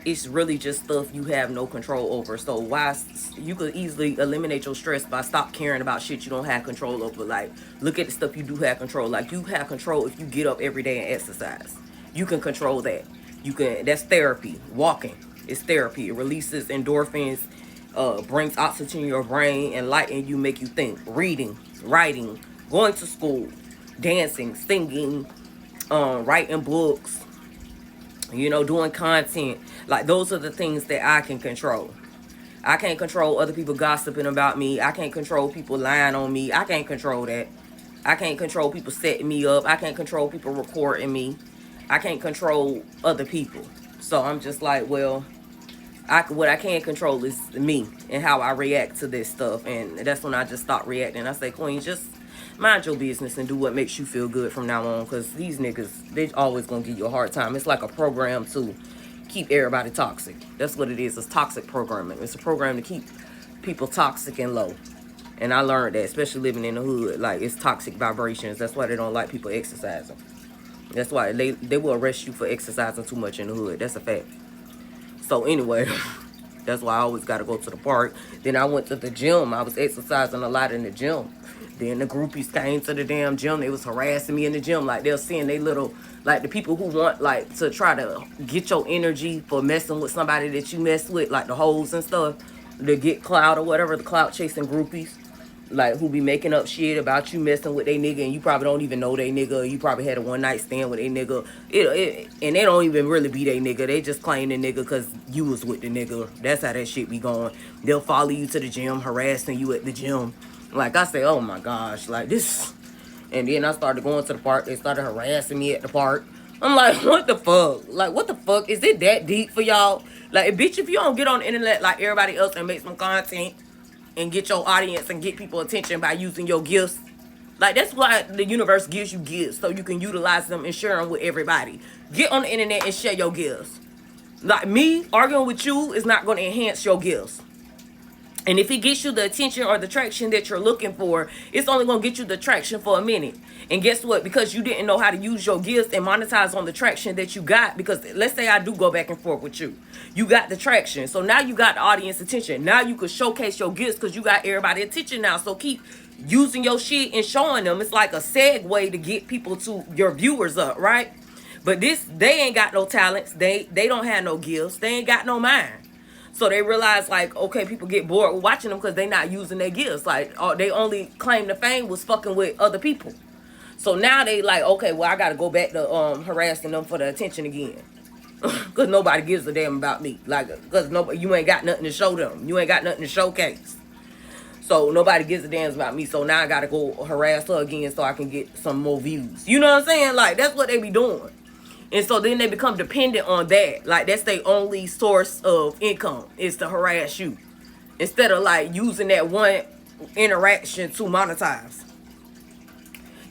it's really just stuff you have no control over. So why you could easily eliminate your stress by stop caring about shit you don't have control over. Like, look at the stuff you do have control. Like, you have control if you get up every day and exercise. You can control that. That's therapy. Walking is therapy. It releases endorphins, brings oxygen in your brain, enlighten you, make you think. Reading, writing, going to school, dancing, singing, writing books, doing content. Like, those are the things that I can control. I can't control other people gossiping about me. I can't control people lying on me. I can't control that. I can't control people setting me up. I can't control people recording me. I can't control other people. So I'm just like, well, what I can control is me and how I react to this stuff. And that's when I just stop reacting. I say, Queen, just mind your business and do what makes you feel good from now on. Because these niggas, they always going to give you a hard time. It's like a program to keep everybody toxic. That's what it is. It's toxic programming. It's a program to keep people toxic and low. And I learned that, especially living in the hood. Like, it's toxic vibrations. That's why they don't like people exercising. That's why they will arrest you for exercising too much in the hood. That's a fact. So anyway, that's why I always got to go to the park. Then I went to the gym. I was exercising a lot in the gym. Then the groupies came to the damn gym. They was harassing me in the gym. Like, they're seeing they little, like, the people who want, like, to try to get your energy for messing with somebody that you mess with, like the hoes and stuff, to get clout or whatever, the clout chasing groupies. like who be making up shit about you messing with they nigga, and you probably don't even know they nigga. You probably had a one night stand with they nigga. And they don't even really be they nigga. They just claim the nigga because you was with the nigga. That's how that shit be going. They'll follow you to the gym, harassing you at the gym. Like I say, oh my gosh, like this. And then I started going to the park. They started harassing me at the park. I'm like, what the fuck? Like, what the fuck? Is it that deep for y'all? Like, bitch, if you don't get on the internet like everybody else and make some content and get your audience and get people attention by using your gifts, like, that's why the universe gives you gifts, so you can utilize them and share them with everybody. Get on the internet and share your gifts. Like, me arguing with you is not going to enhance your gifts. And if it gets you the attention or the traction that you're looking for, it's only going to get you the traction for a minute. And guess what? Because you didn't know how to use your gifts and monetize on the traction that you got. Because let's say I do go back and forth with you. You got the traction. So now you got the audience attention. Now you can showcase your gifts because you got everybody attention now. So keep using your shit and showing them. It's like a segue to get people to your viewers up, right? But they ain't got no talents. They don't have no gifts. They ain't got no mind. So they realize, like, okay, people get bored with watching them because they not using their gifts. Like, they only claim the fame was fucking with other people. So now they like, okay, well, I got to go back to harassing them for the attention again. Because nobody gives a damn about me. Like, because you ain't got nothing to show them. You ain't got nothing to showcase. So nobody gives a damn about me. So now I got to go harass her again so I can get some more views. You know what I'm saying? Like, that's what they be doing. And so then they become dependent on that. Like, that's their only source of income is to harass you. Instead of, like, using that one interaction to monetize.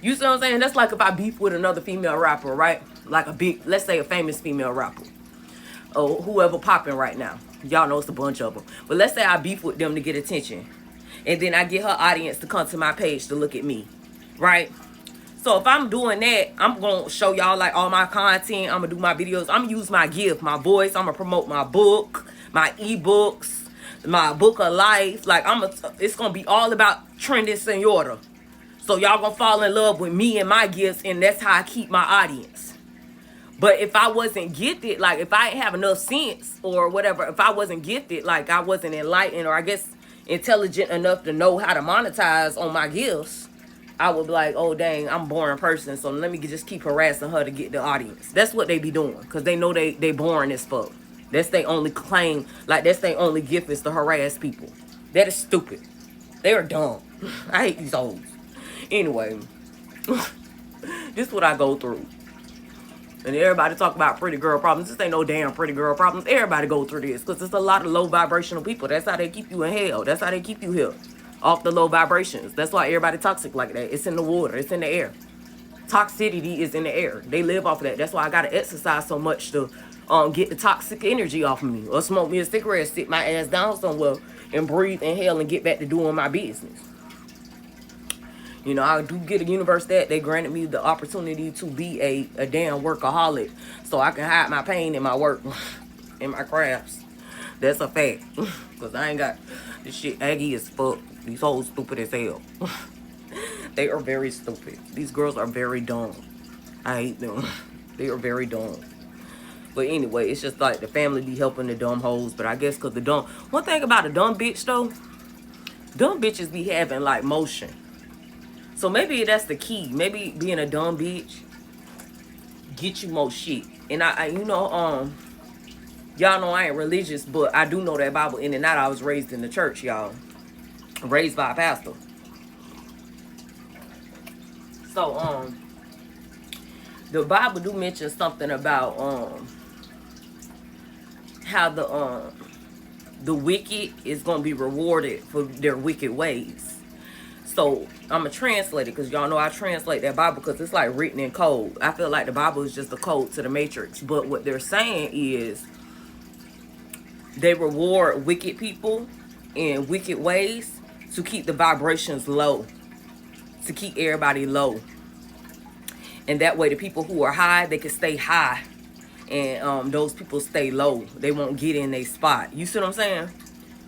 You see what I'm saying? That's like if I beef with another female rapper, right? Like a big, let's say a famous female rapper. Or whoever popping right now. Y'all know it's a bunch of them. But let's say I beef with them to get attention. And then I get her audience to come to my page to look at me. Right? So if I'm doing that, I'm going to show y'all like all my content. I'm going to do my videos. I'm going to use my gift, my voice. I'm going to promote my book, my ebooks, my book of life. Like it's going to be all about trending Señora. So y'all going to fall in love with me and my gifts. And that's how I keep my audience. But if I wasn't gifted, like if I didn't have enough sense or whatever, if I wasn't gifted, like I wasn't enlightened or I guess intelligent enough to know how to monetize on my gifts, I would be like, oh, dang, I'm a boring person. So let me just keep harassing her to get the audience. That's what they be doing. Because they know they boring as fuck. That's their only claim. Like, that's their only gift is to harass people. That is stupid. They are dumb. I hate these hoes. Anyway. This is what I go through. And everybody talk about pretty girl problems. This ain't no damn pretty girl problems. Everybody go through this. Because it's a lot of low vibrational people. That's how they keep you in hell. That's how they keep you here. Off the low vibrations. That's why everybody toxic like that. It's in the water. It's in the air. Toxicity is in the air. They live off of that. That's why I gotta exercise so much to get the toxic energy off of me. Or smoke me a cigarette, sit my ass down somewhere and breathe, inhale, and get back to doing my business. You know, I do get a universe that they granted me the opportunity to be a damn workaholic. So I can hide my pain in my work. In my crafts. That's a fact. Because I ain't got this shit aggy as fuck. These hoes stupid as hell. They are very stupid. These girls are very dumb. I hate them. They are very dumb. But anyway, it's just like the family be helping the dumb hoes. But I guess because the dumb... One thing about a dumb bitch, though. Dumb bitches be having, like, motion. So maybe that's the key. Maybe being a dumb bitch get you more shit. And I you know, y'all know I ain't religious, but I do know that Bible in and out. I was raised in the church, y'all. Raised by a pastor. So, the Bible do mention something about, how the wicked is going to be rewarded for their wicked ways. So, I'm going to translate it because y'all know I translate that Bible because it's like written in code. I feel like the Bible is just a code to the matrix. But what they're saying is they reward wicked people in wicked ways to keep the vibrations low, to keep everybody low. And that way the people who are high, they can stay high. And those people stay low. They won't get in their spot. You see what I'm saying?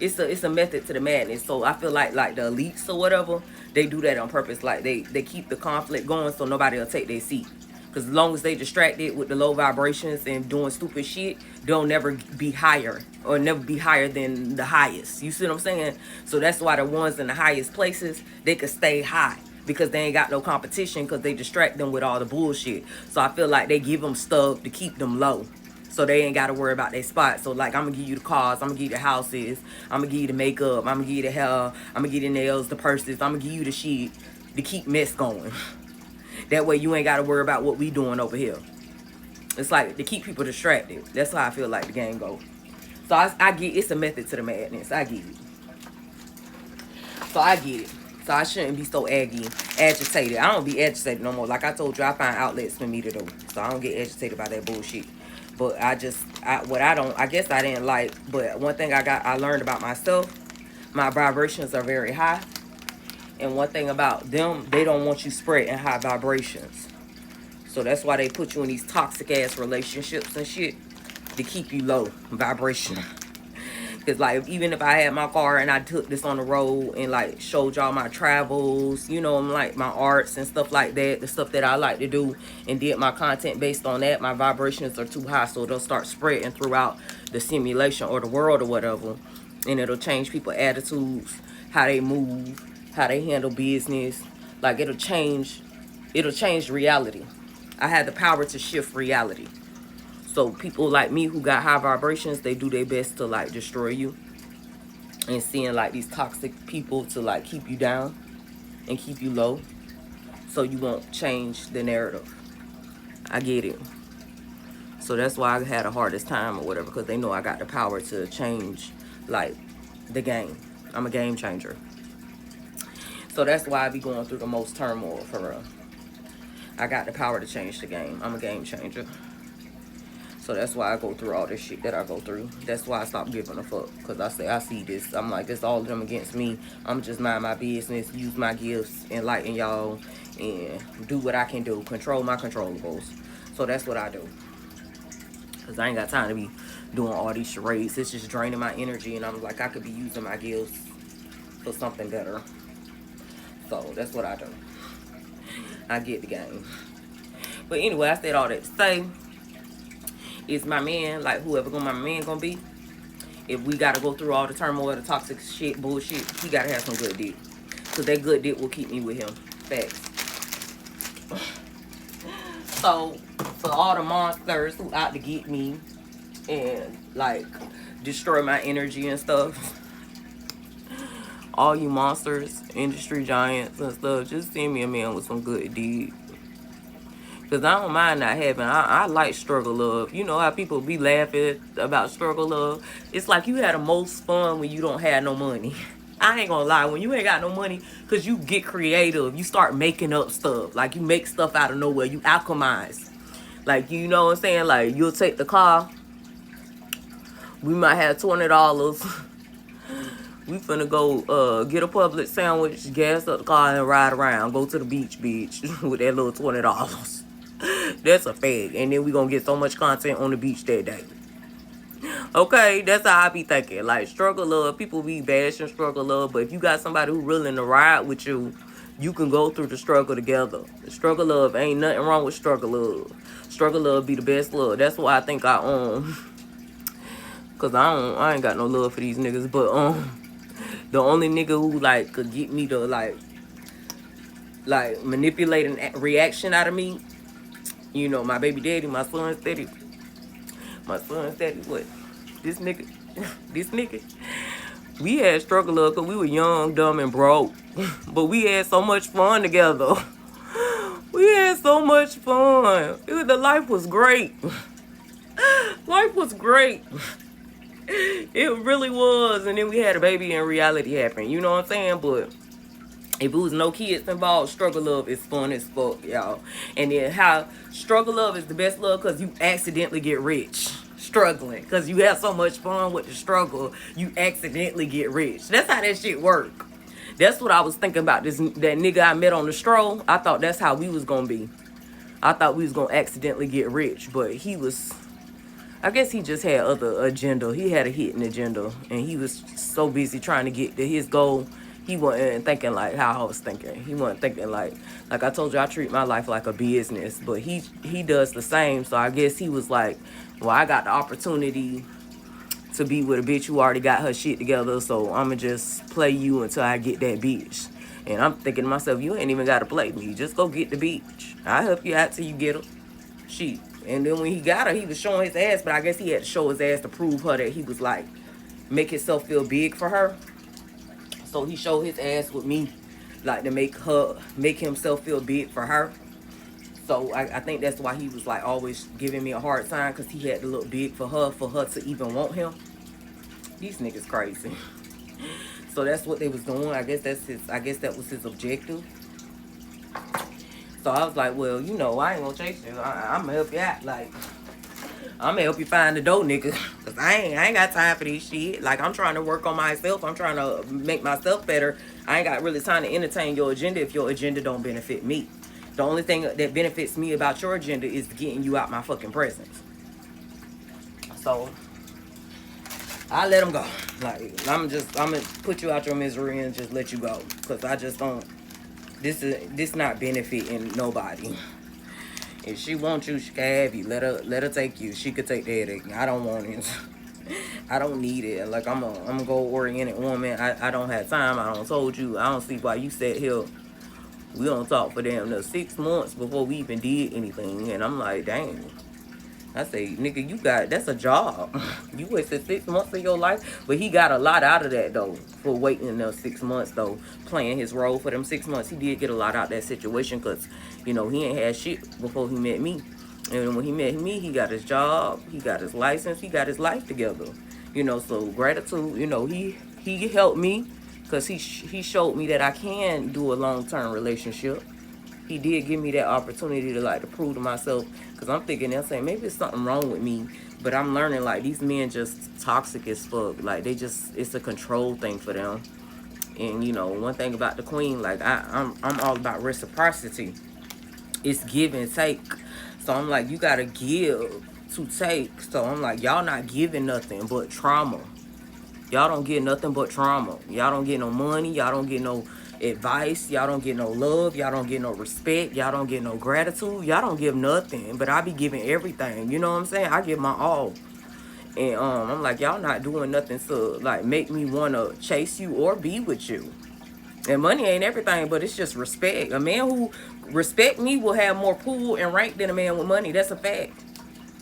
It's a method to the madness. So I feel like the elites or whatever, they do that on purpose. Like they keep the conflict going so nobody will take their seat. Because as long as they distracted with the low vibrations and doing stupid shit, they'll never be higher or never be higher than the highest. You see what I'm saying? So that's why the ones in the highest places, they could stay high because they ain't got no competition because they distract them with all the bullshit. So I feel like they give them stuff to keep them low. So they ain't got to worry about their spot. So like, I'm going to give you the cars. I'm going to give you the houses. I'm going to give you the makeup. I'm going to give you the hair. I'm going to give you the nails, the purses. I'm going to give you the shit to keep mess going. That way you ain't got to worry about what we doing over here. It's like to keep people distracted. That's how I feel like the game goes. So I get it's a method to the madness. I get it. So I get it. So I shouldn't be so agitated. I don't be agitated no more. Like I told you, I find outlets for me to do. So I don't get agitated by that bullshit. But I guess I didn't like, but one thing I learned about myself, my vibrations are very high. And one thing about them, they don't want you spreading high vibrations. So that's why they put you in these toxic ass relationships and shit to keep you low vibration. Because like, even if I had my car and I took this on the road and like showed y'all my travels, you know, like my arts and stuff like that, the stuff that I like to do, and did my content based on that, my vibrations are too high, so they'll start spreading throughout the simulation or the world or whatever. And it'll change people's attitudes, how they move, how they handle business. Like it'll change reality. I had the power to shift reality. So people like me who got high vibrations, they do their best to like destroy you. And seeing like these toxic people to like keep you down and keep you low, so you won't change the narrative. I get it. So that's why I had the hardest time or whatever, because they know I got the power to change like the game. I'm a game changer. So that's why I be going through the most turmoil for real. I got the power to change the game. I'm a game changer. So that's why I go through all this shit that I go through. That's why I stopped giving a fuck. Because I see this. I'm like, it's all of them against me. I'm just mind my business, use my gifts, enlighten y'all, and do what I can do. Control my controllables. So that's what I do. Because I ain't got time to be doing all these charades. It's just draining my energy. And I'm like, I could be using my gifts for something better. So that's what I do. I get the game. But anyway, I said all that to say, is my man, like whoever my man gonna be, if we gotta go through all the turmoil, the toxic shit, bullshit, he gotta have some good dick. Cause that good dick will keep me with him. Facts. So for all the monsters who out to get me and like destroy my energy and stuff, all you monsters, industry giants and stuff, just send me a man with some good dick. Because I don't mind not having, I like struggle love. You know how people be laughing about struggle love? It's like you had the most fun when you don't have no money. I ain't gonna lie, when you ain't got no money, because you get creative. You start making up stuff. Like you make stuff out of nowhere. You alchemize. Like, you know what I'm saying? Like, you'll take the car. We might have $20. We finna go get a Publix sandwich, gas up the car, and ride around. Go to the beach with that little $20. That's a fact. And then we gonna get so much content on the beach that day. Okay, that's how I be thinking. Like, struggle love, people be bashing struggle love, but if you got somebody who willing to ride with you, you can go through the struggle together. Struggle love, ain't nothing wrong with struggle love. Struggle love be the best love. That's why I think I cause I ain't got no love for these niggas, but the only nigga who like could get me to like manipulate a reaction out of me, you know, my baby daddy, my son's daddy. My son's daddy, what? This nigga. We had struggle love because we were young, dumb, and broke. But we had so much fun together. We had so much fun. The life was great. Life was great. It really was. And then we had a baby and reality happened. You know what I'm saying? But if it was no kids involved, struggle love is fun as fuck, y'all. And then how struggle love is the best love because you accidentally get rich struggling. Because you have so much fun with the struggle, you accidentally get rich. That's how that shit work. That's what I was thinking about that nigga I met on the stroll. I thought that's how we was going to be. I thought we was going to accidentally get rich. But he was, I guess he just had other agenda. He had a hidden agenda. And he was so busy trying to get to his goal. he wasn't thinking like how I was thinking. He wasn't thinking like I told you, I treat my life like a business, but he does the same. So I guess he was like, well, I got the opportunity to be with a bitch who already got her shit together, so I'ma just play you until I get that bitch. And I'm thinking to myself, you ain't even gotta play me. Just go get the bitch. I'll help you out till you get her. Shit. And then when he got her, he was showing his ass, but I guess he had to show his ass to prove her that he was like, make himself feel big for her. So he showed his ass with me, like to make himself feel big for her. So I think that's why he was like always giving me a hard time, because he had to look big for her to even want him. These niggas crazy. So that's what they was doing. I guess that was his objective. So I was like, well, you know, I ain't gonna chase you. I'm gonna help you out. Like, I'm gonna help you find the dough, nigga. Cause I ain't got time for this shit. Like, I'm trying to work on myself. I'm trying to make myself better. I ain't got really time to entertain your agenda if your agenda don't benefit me. The only thing that benefits me about your agenda is getting you out my fucking presence. So I let him go. Like, I'm gonna put you out your misery and just let you go. Cause I just don't. This not benefiting nobody. If she wants you, she can have you. Let her take you. She could take the headache. I don't want it. I don't need it. Like, I'm a goal-oriented woman. I don't have time. I don't told you. I don't see why you sat here. We don't talk for damn near 6 months before we even did anything. And I'm like, dang. I say, nigga, that's a job. You wasted 6 months of your life. But he got a lot out of that, though, for waiting those 6 months, though, playing his role for them 6 months. He did get a lot out of that situation because, you know, he ain't had shit before he met me. And when he met me, he got his job, he got his license, he got his life together. You know, so gratitude, you know, he helped me because he showed me that I can do a long-term relationship. He did give me that opportunity to prove to myself, because I'm thinking, they're saying maybe it's something wrong with me, but I'm learning like these men just toxic as fuck. Like, it's a control thing for them. And you know, one thing about the queen, like I'm all about reciprocity. It's give and take. So I'm like, you gotta give to take. So I'm like, y'all not giving nothing but trauma. Y'all don't get nothing but trauma. Y'all don't get no money. Y'all don't get no advice. Y'all don't get no love. Y'all don't get no respect. Y'all don't get no gratitude. Y'all don't give nothing. But I be giving everything. You know what I'm saying? I give my all. And I'm like, y'all not doing nothing to like make me want to chase you or be with you. And money ain't everything, but it's just respect. A man who respect me will have more pull and rank than a man with money. That's a fact.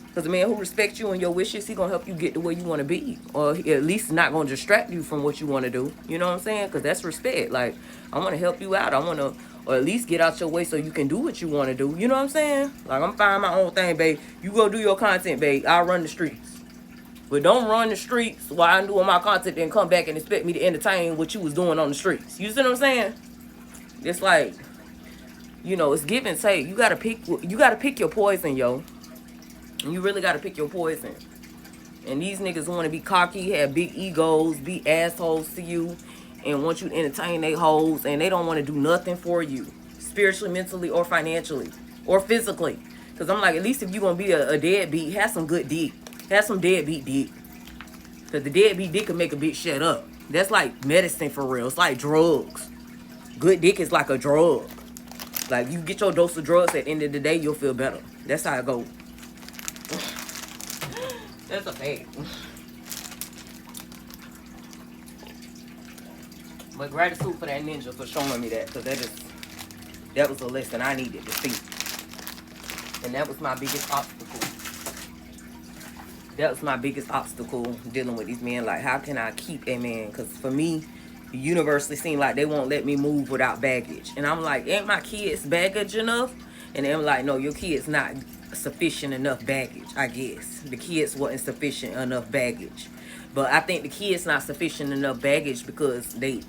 Because a man who respects you and your wishes, he going to help you get to where you want to be. Or he at least not going to distract you from what you want to do. You know what I'm saying? Because that's respect. Like, I want to help you out. I want to, or at least get out your way so you can do what you want to do. You know what I'm saying? Like, I'm finding my own thing, babe. You go do your content, babe. I'll run the streets. But don't run the streets while I'm doing my content and come back and expect me to entertain what you was doing on the streets. You see what I'm saying? It's like, you know, it's give and take. You gotta pick your poison, yo. You really gotta pick your poison. And these niggas want to be cocky, have big egos, be assholes to you, and want you to entertain they hoes, and they don't want to do nothing for you, spiritually, mentally, or financially, or physically. Because I'm like, at least if you're gonna be a deadbeat, have some good dick. Have some deadbeat dick. Because the deadbeat dick can make a bitch shut up. That's like medicine for real. It's like drugs. Good dick is like a drug. Like, you get your dose of drugs, at the end of the day, you'll feel better. That's how it goes. That's a fact. But gratitude for that ninja for showing me that. Because that was a lesson I needed to see. And that was my biggest obstacle. That was my biggest obstacle dealing with these men. Like, how can I keep a man? Because for me, the universally seem like they won't let me move without baggage. And I'm like, ain't my kids baggage enough? And they're like, no, your kids not sufficient enough baggage, I guess. The kids wasn't sufficient enough baggage. But I think the kids not sufficient enough baggage because they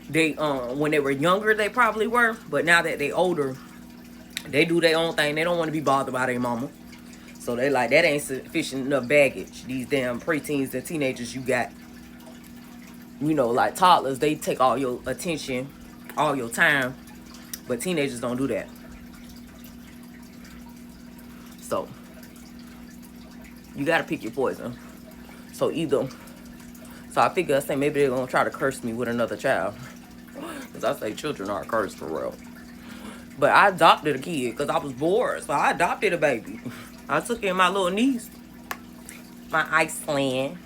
when they were younger, they probably were. But now that they older, they do their own thing. They don't want to be bothered by their mama. So they like, that ain't sufficient enough baggage. These damn preteens and teenagers you got. You know, like toddlers, they take all your attention, all your time. But teenagers don't do that. So, you got to pick your poison. So I figure, maybe they're going to try to curse me with another child. because I say children are a curse for real. But I adopted a kid because I was bored. So I adopted a baby. I took in my little niece. My Iceland.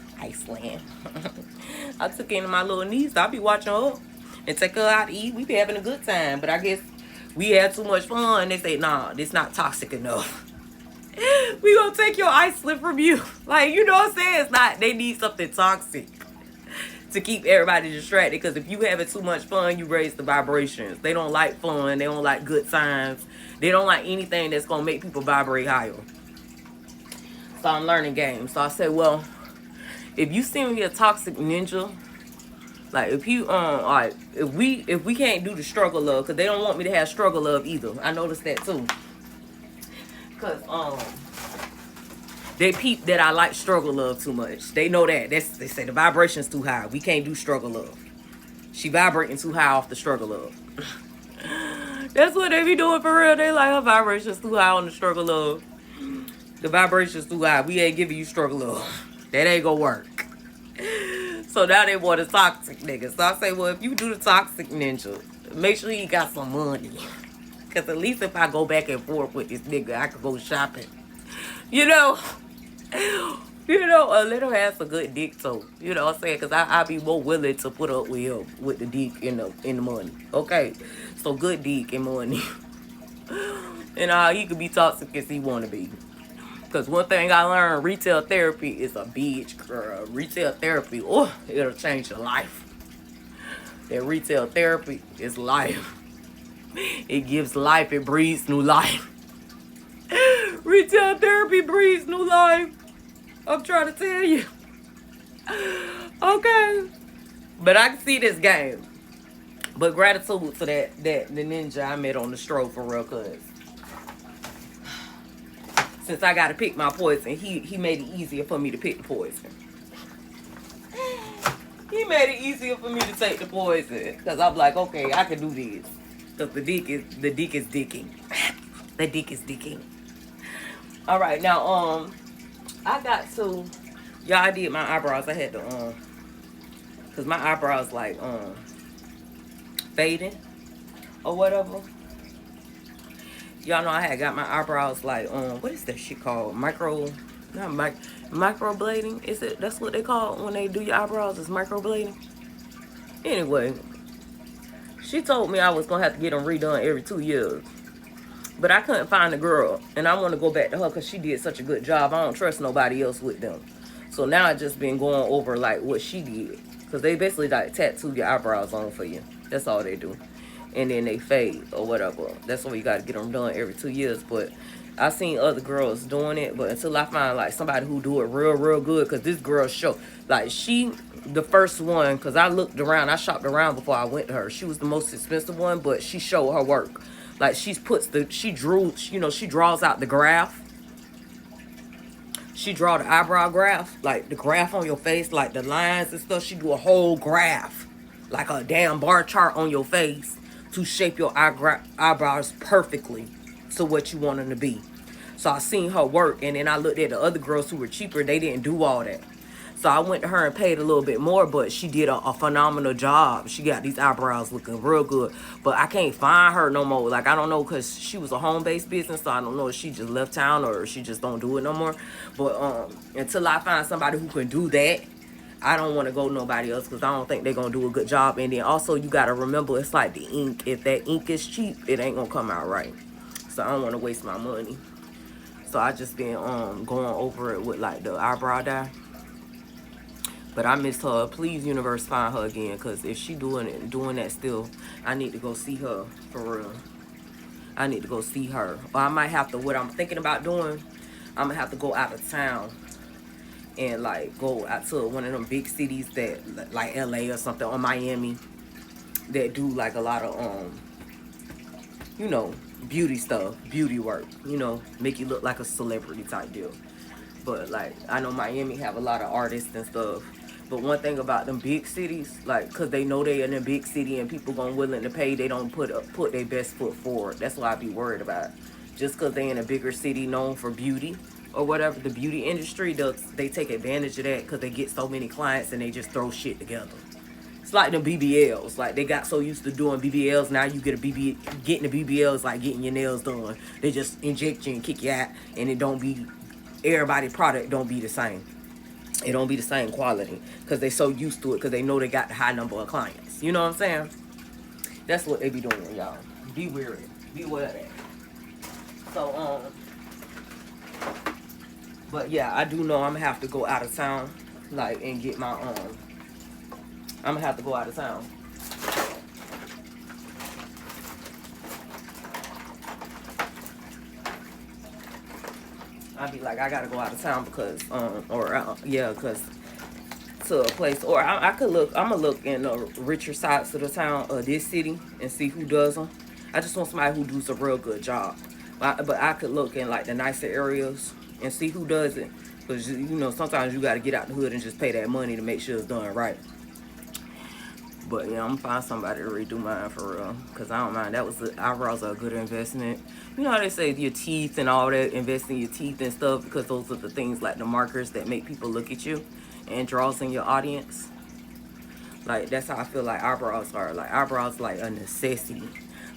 I took in my little niece. I be watching her and take her out to eat. We be having a good time. But I guess we had too much fun. They say, nah, this not toxic enough. We gonna take your Iceland from you. Like, you know what I'm saying? It's not, they need something toxic to keep everybody distracted, because if you having too much fun, you raise the vibrations. They don't like fun. They don't like good times. They don't like anything that's gonna make people vibrate higher. So I'm learning games. So I said, well, if you see me a toxic ninja, like if you like if we can't do the struggle love, because they don't want me to have struggle love either. I noticed that too. Cause they peep that I like struggle love too much. They know that. They say the vibration's too high. We can't do struggle love. She vibrating too high off the struggle love. That's what they be doing for real. They like her vibration's too high on the struggle love. The vibration's too high. We ain't giving you struggle love. That ain't gonna work. So now they want a toxic nigga. So I say, well, if you do the toxic ninja, make sure you got some money. Because at least if I go back and forth with this nigga, I could go shopping. You know, a little has a good dick too. You know what I'm saying? Because I be more willing to put up with him with the dick in the money. Okay? So good dick and money. And he could be toxic as he want to be. Because one thing I learned, retail therapy is a bitch, girl. Retail therapy, oh, it'll change your life. That retail therapy is life. It gives life, it breathes new life. Retail therapy breeds new life. I'm trying to tell you. Okay. But I can see this game. But gratitude to the ninja I met on the stroll for real, cuz. Since I gotta pick my poison, he made it easier for me to pick the poison. He made it easier for me to take the poison. Cause I'm like, okay, I can do this. Cause the dick is dicking. The dick is dicking. Alright, now I got to, y'all, I did my eyebrows. I had to cause my eyebrows like fading or whatever. Y'all know I had got my eyebrows like what is that shit called? Microblading? Is it? That's what they call it when they do your eyebrows, is microblading. Anyway, she told me I was gonna have to get them redone every 2 years. But I couldn't find the girl, and I want to go back to her because she did such a good job. I don't trust nobody else with them. So now I just been going over like what she did, because they basically like tattoo your eyebrows on for you. That's all they do. And then they fade or whatever. That's why you got to get them done every 2 years. But I seen other girls doing it, but until I find like somebody who do it real good, because this girl like she the first one, because I looked around, I shopped around before I went to her. She was the most expensive one, but she showed her work. Like she draws out the graph. She draw the eyebrow graph, like the graph on your face, like the lines and stuff. She do a whole graph, like a damn bar chart on your face, to shape your eyebrows perfectly to what you want them to be. So I seen her work, and then I looked at the other girls who were cheaper. They didn't do all that. So I went to her and paid a little bit more, but she did a phenomenal job. She got these eyebrows looking real good. But I can't find her no more. Like, I don't know, because she was a home-based business, so I don't know if she just left town or she just don't do it no more. But until I find somebody who can do that, I don't want to go nobody else, because I don't think they're going to do a good job. And then also, you got to remember, it's like the ink. If that ink is cheap, it ain't going to come out right. So I don't want to waste my money. So I just been going over it with, like, the eyebrow dye. But I missed her. Please, universe, find her again. Because if she doing that still, I need to go see her for real. I need to go see her. Or I might have to, what I'm thinking about doing, I'm going to have to go out of town. And, like, go out to one of them big cities that, like LA or something, or Miami. That do, like, a lot of, you know, beauty stuff. Beauty work. You know, make you look like a celebrity type deal. But, like, I know Miami have a lot of artists and stuff. But one thing about them big cities, like, because they know they in a big city and people gonna willing to pay, they don't put their best foot forward. That's what I be worried about. Just because they in a bigger city known for beauty or whatever, the beauty industry, they take advantage of that because they get so many clients and they just throw shit together. It's like the BBLs. Like, they got so used to doing BBLs. Now you get getting the BBLs like getting your nails done. They just inject you and kick you out. And it don't be, everybody product don't be the same. It don't be the same quality. Because they so used to it. Because they know they got the high number of clients. You know what I'm saying? That's what they be doing, y'all. Be wary. Be aware of that. So, but yeah, I do know I'm gonna have to go out of town. Like, and get my, I'm gonna have to go out of town. I'd be like, I gotta go out of town because, yeah, because to a place, or I could look, I'm gonna look in the richer sides of the town, this city, and see who does them. I just want somebody who does a real good job. But I could look in like the nicer areas and see who does it. Because, you know, sometimes you got to get out the hood and just pay that money to make sure it's done right. But yeah, I'm gonna find somebody to redo mine for real. Because I don't mind. Eyebrows are a good investment. You know how they say your teeth and all that, invest in your teeth and stuff, because those are the things like the markers that make people look at you and draws in your audience. Like, that's how I feel like eyebrows are. Like, eyebrows like a necessity.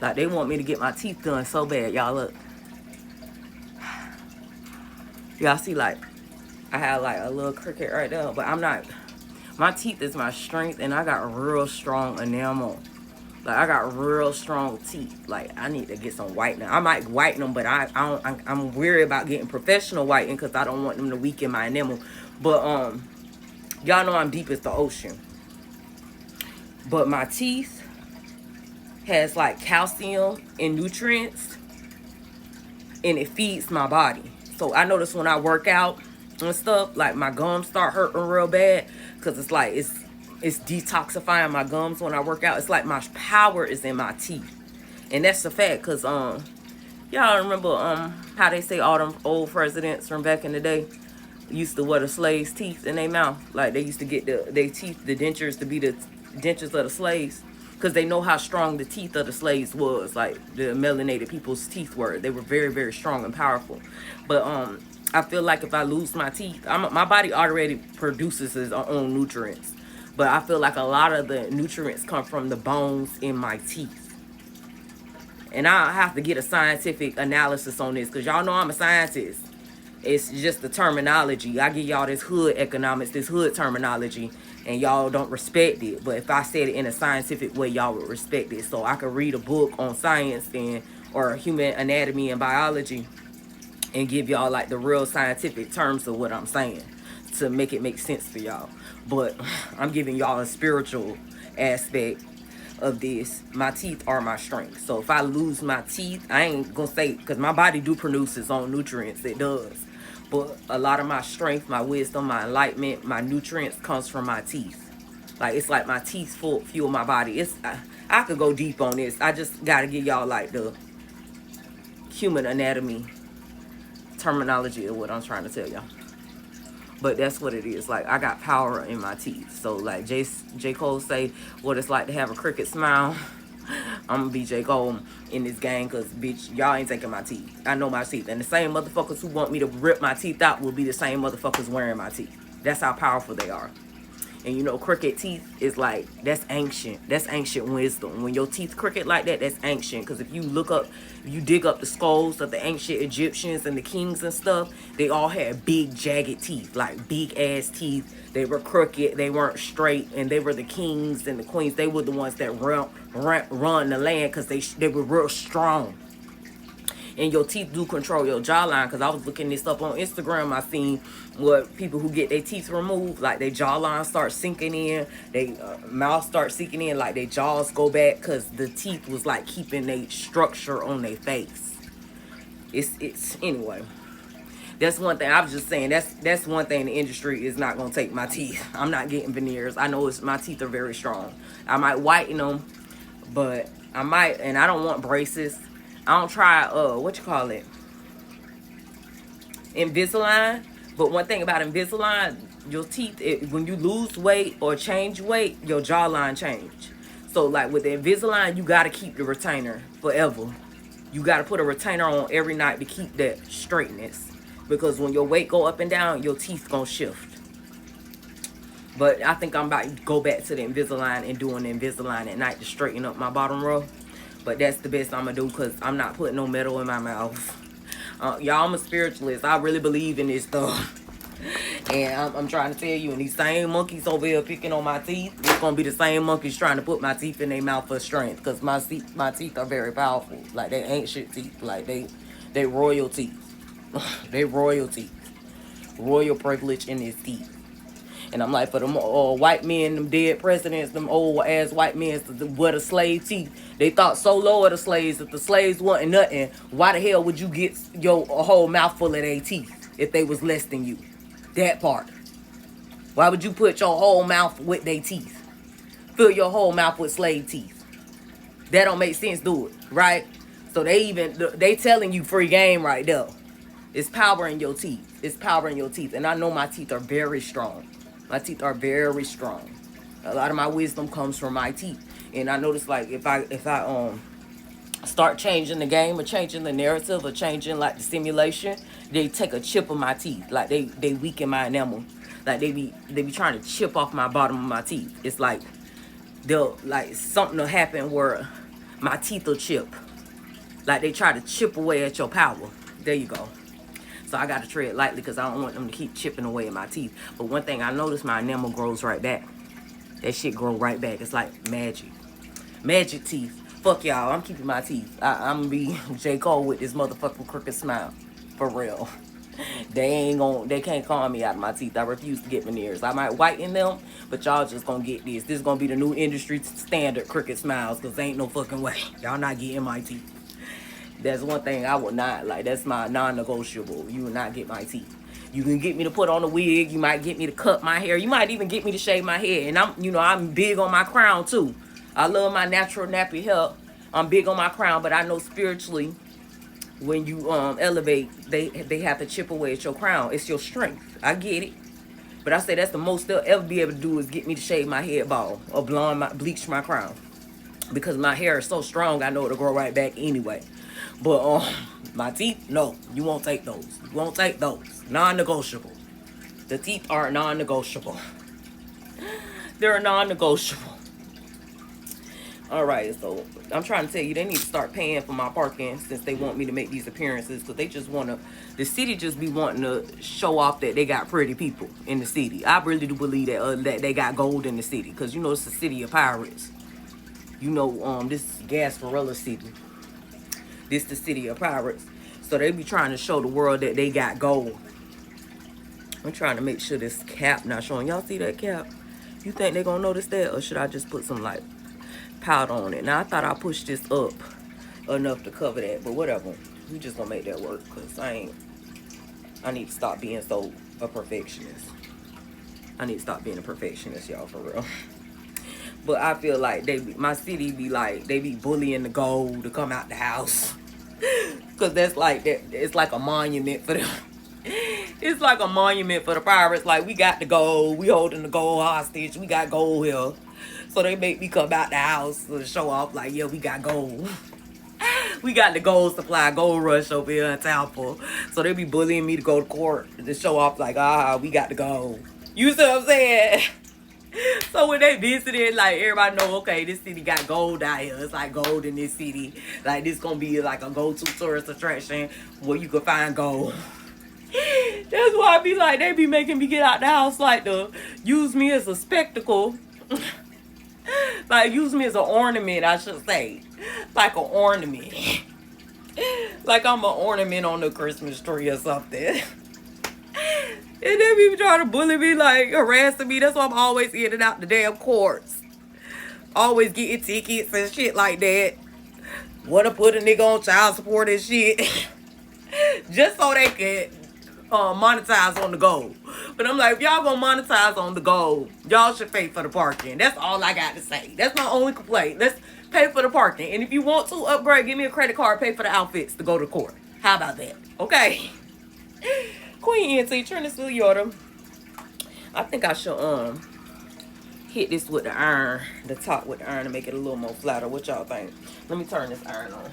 Like, they want me to get my teeth done so bad. Y'all look. Y'all see, like, I have like a little cricket right there, but I'm not. My teeth is my strength, and I got real strong enamel. Like, I got real strong teeth. Like, I need to get some whitening. I might whiten them, but I'm weary about getting professional whitening because I don't want them to weaken my enamel. But y'all know I'm deep as the ocean. But my teeth has like calcium and nutrients, and it feeds my body. So I notice when I work out and stuff, like my gums start hurting real bad because it's like it's detoxifying my gums when I work out. It's like my power is in my teeth, and that's a fact. Because y'all remember how they say all them old presidents from back in the day used to wear the slaves' teeth in their mouth. Like, they used to get their teeth, the dentures, to be the dentures of the slaves, because they know how strong the teeth of the slaves was. Like, the melanated people's teeth were. They were very, very strong and powerful. But I feel like if I lose my teeth, my body already produces its own nutrients. But I feel like a lot of the nutrients come from the bones in my teeth. And I have to get a scientific analysis on this, because y'all know I'm a scientist. It's just the terminology. I give y'all this hood economics, this hood terminology, and y'all don't respect it. But if I said it in a scientific way, y'all would respect it. So I could read a book on science or human anatomy and biology and give y'all like the real scientific terms of what I'm saying to make it make sense for y'all. But I'm giving y'all a spiritual aspect of this. My teeth are my strength. So if I lose my teeth, I ain't gonna say, because my body do produce its own nutrients. It does. But a lot of my strength, my wisdom, my enlightenment, my nutrients comes from my teeth. Like, it's like my teeth fuel my body. I could go deep on this. I just gotta give y'all like the human anatomy terminology of what I'm trying to tell y'all. But that's what it is. Like, I got power in my teeth. So like J. Cole say what it's like to have a cricket smile. I'm gonna be J. Cole in this game, because bitch, y'all ain't taking my teeth. I know my teeth. And the same motherfuckers who want me to rip my teeth out will be the same motherfuckers wearing my teeth. That's how powerful they are. And you know, crooked teeth is like, that's ancient. That's ancient wisdom. When your teeth crooked like that, that's ancient. Because if you dig up the skulls of the ancient Egyptians and the kings and stuff, they all had big jagged teeth, like big ass teeth. They were crooked, they weren't straight, and they were the kings and the queens. They were the ones that run the land because they were real strong. And your teeth do control your jawline, because I was looking this up on Instagram. I seen what people who get their teeth removed, like their jawline start sinking in, they mouth start sinking in, like their jaws go back, because the teeth was like keeping their structure on their face. It's anyway. That's one thing. I was just saying, that's one thing the industry is not gonna take my teeth. I'm not getting veneers. I know my teeth are very strong. I might whiten them, but I might, and I don't want braces. I don't try, Invisalign. But one thing about Invisalign, your teeth, when you lose weight or change weight, your jawline change. So like with the Invisalign, you got to keep the retainer forever. You got to put a retainer on every night to keep that straightness. Because when your weight go up and down, your teeth gonna shift. But I think I'm about to go back to the Invisalign and doing the Invisalign at night to straighten up my bottom row. But that's the best I'm going to do because I'm not putting no metal in my mouth. Y'all, I'm a spiritualist. I really believe in this stuff. And I'm trying to tell you, and these same monkeys over here picking on my teeth, it's going to be the same monkeys trying to put my teeth in their mouth for strength. Because my teeth are very powerful. Like, they ain't shit teeth. Like, they royal teeth. They royal teeth. Royal privilege in his teeth. And I'm like, for them white men, them dead presidents, them old ass white men with the slave teeth, they thought so low of the slaves that the slaves wasn't nothing. Why the hell would you get a whole mouthful of their teeth if they was less than you? That part. Why would you put your whole mouth with their teeth? Fill your whole mouth with slave teeth. That don't make sense, do it, right? So they telling you free game right there. It's power in your teeth. It's power in your teeth. And I know my teeth are very strong. My teeth are very strong. A lot of my wisdom comes from my teeth. And I notice, like, if I start changing the game or changing the narrative or changing, like, the simulation, they take a chip of my teeth. Like, they weaken my enamel. Like, they be trying to chip off my bottom of my teeth. It's like something will happen where my teeth will chip. Like, they try to chip away at your power. There you go. So I got to tread lightly because I don't want them to keep chipping away at my teeth. But one thing I noticed, my enamel grows right back. That shit grow right back. It's like magic. Magic teeth. Fuck y'all. I'm keeping my teeth. I'm going to be J. Cole with this motherfucking crooked smile. For real. They can't calm me out of my teeth. I refuse to get veneers. I might whiten them, but y'all just gonna get this. This is gonna be the new industry standard, crooked smiles, because ain't no fucking way. Y'all not getting my teeth. That's one thing I will not, like, that's my non-negotiable. You will not get my teeth. You can get me to put on a wig. You might get me to cut my hair. You might even get me to shave my head. And I'm big on my crown too. I love my natural nappy hair. I'm big on my crown, but I know spiritually, when you elevate, they have to chip away at your crown. It's your strength. I get it. But I say that's the most they'll ever be able to do is get me to shave my head bald or bleach my crown. Because my hair is so strong, I know it'll grow right back anyway. But my teeth, no, you won't take those. You won't take those. Non-negotiable. The teeth are non-negotiable. They're non-negotiable. All right, so I'm trying to tell you, they need to start paying for my parking since they want me to make these appearances, because they just want to, the city just be wanting to show off that they got pretty people in the city. I really do believe that that they got gold in the city, because you know it's the city of pirates. You know, this is Gasparilla City. This the city of pirates. So they be trying to show the world that they got gold. I'm trying to make sure this cap not showing. Y'all see that cap? You think they gonna notice that, or should I just put some like powder on it? Now I thought I pushed this up enough to cover that, but whatever. We just gonna make that work, cause I need to stop being so a perfectionist. I need to stop being a perfectionist, y'all, for real. But I feel like my city be like, they be bullying the gold to come out the house. Cause that's like that. It's like a monument for them. It's like a monument for the pirates. Like, we got the gold. We holding the gold hostage. We got gold here. So they make me come out the house to show off like, yeah, we got gold. We got the gold supply, gold rush over here in Tampa. So they be bullying me to go to court to show off like, we got the gold. You see what I'm saying? So when they visited, like, everybody know, okay, this city got gold out here. It's like gold in this city. Like, this gonna be like a go-to tourist attraction where you can find gold. That's why I be like, they be making me get out the house like to use me as a spectacle. Like, use me as an ornament, I should say. Like an ornament. Like I'm an ornament on the Christmas tree or something. And then people trying to bully me, like, harassing me. That's why I'm always in and out the damn courts. Always getting tickets and shit like that. Want to put a nigga on child support and shit. Just so they can monetize on the gold. But I'm like, if y'all gonna monetize on the gold, y'all should pay for the parking. That's all I got to say. That's my only complaint. Let's pay for the parking. And if you want to upgrade, give me a credit card, pay for the outfits to go to court. How about that? Okay. Queen NT, turn this to Señora. I think I should hit this with the iron, the top with the iron, to make it a little more flatter. What y'all think? Let me turn this iron on.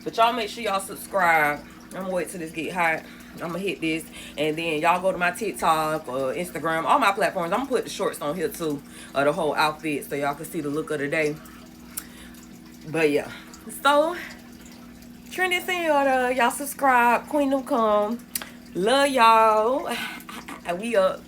But y'all make sure y'all subscribe, I'm gonna wait till this get hot. I'm gonna hit this, and then y'all go to my TikTok or Instagram, all my platforms. I'm gonna put the shorts on here too, the whole outfit, so y'all can see the look of the day. But yeah, so Trinity Señora, y'all subscribe. Queen of Come, love y'all. We up.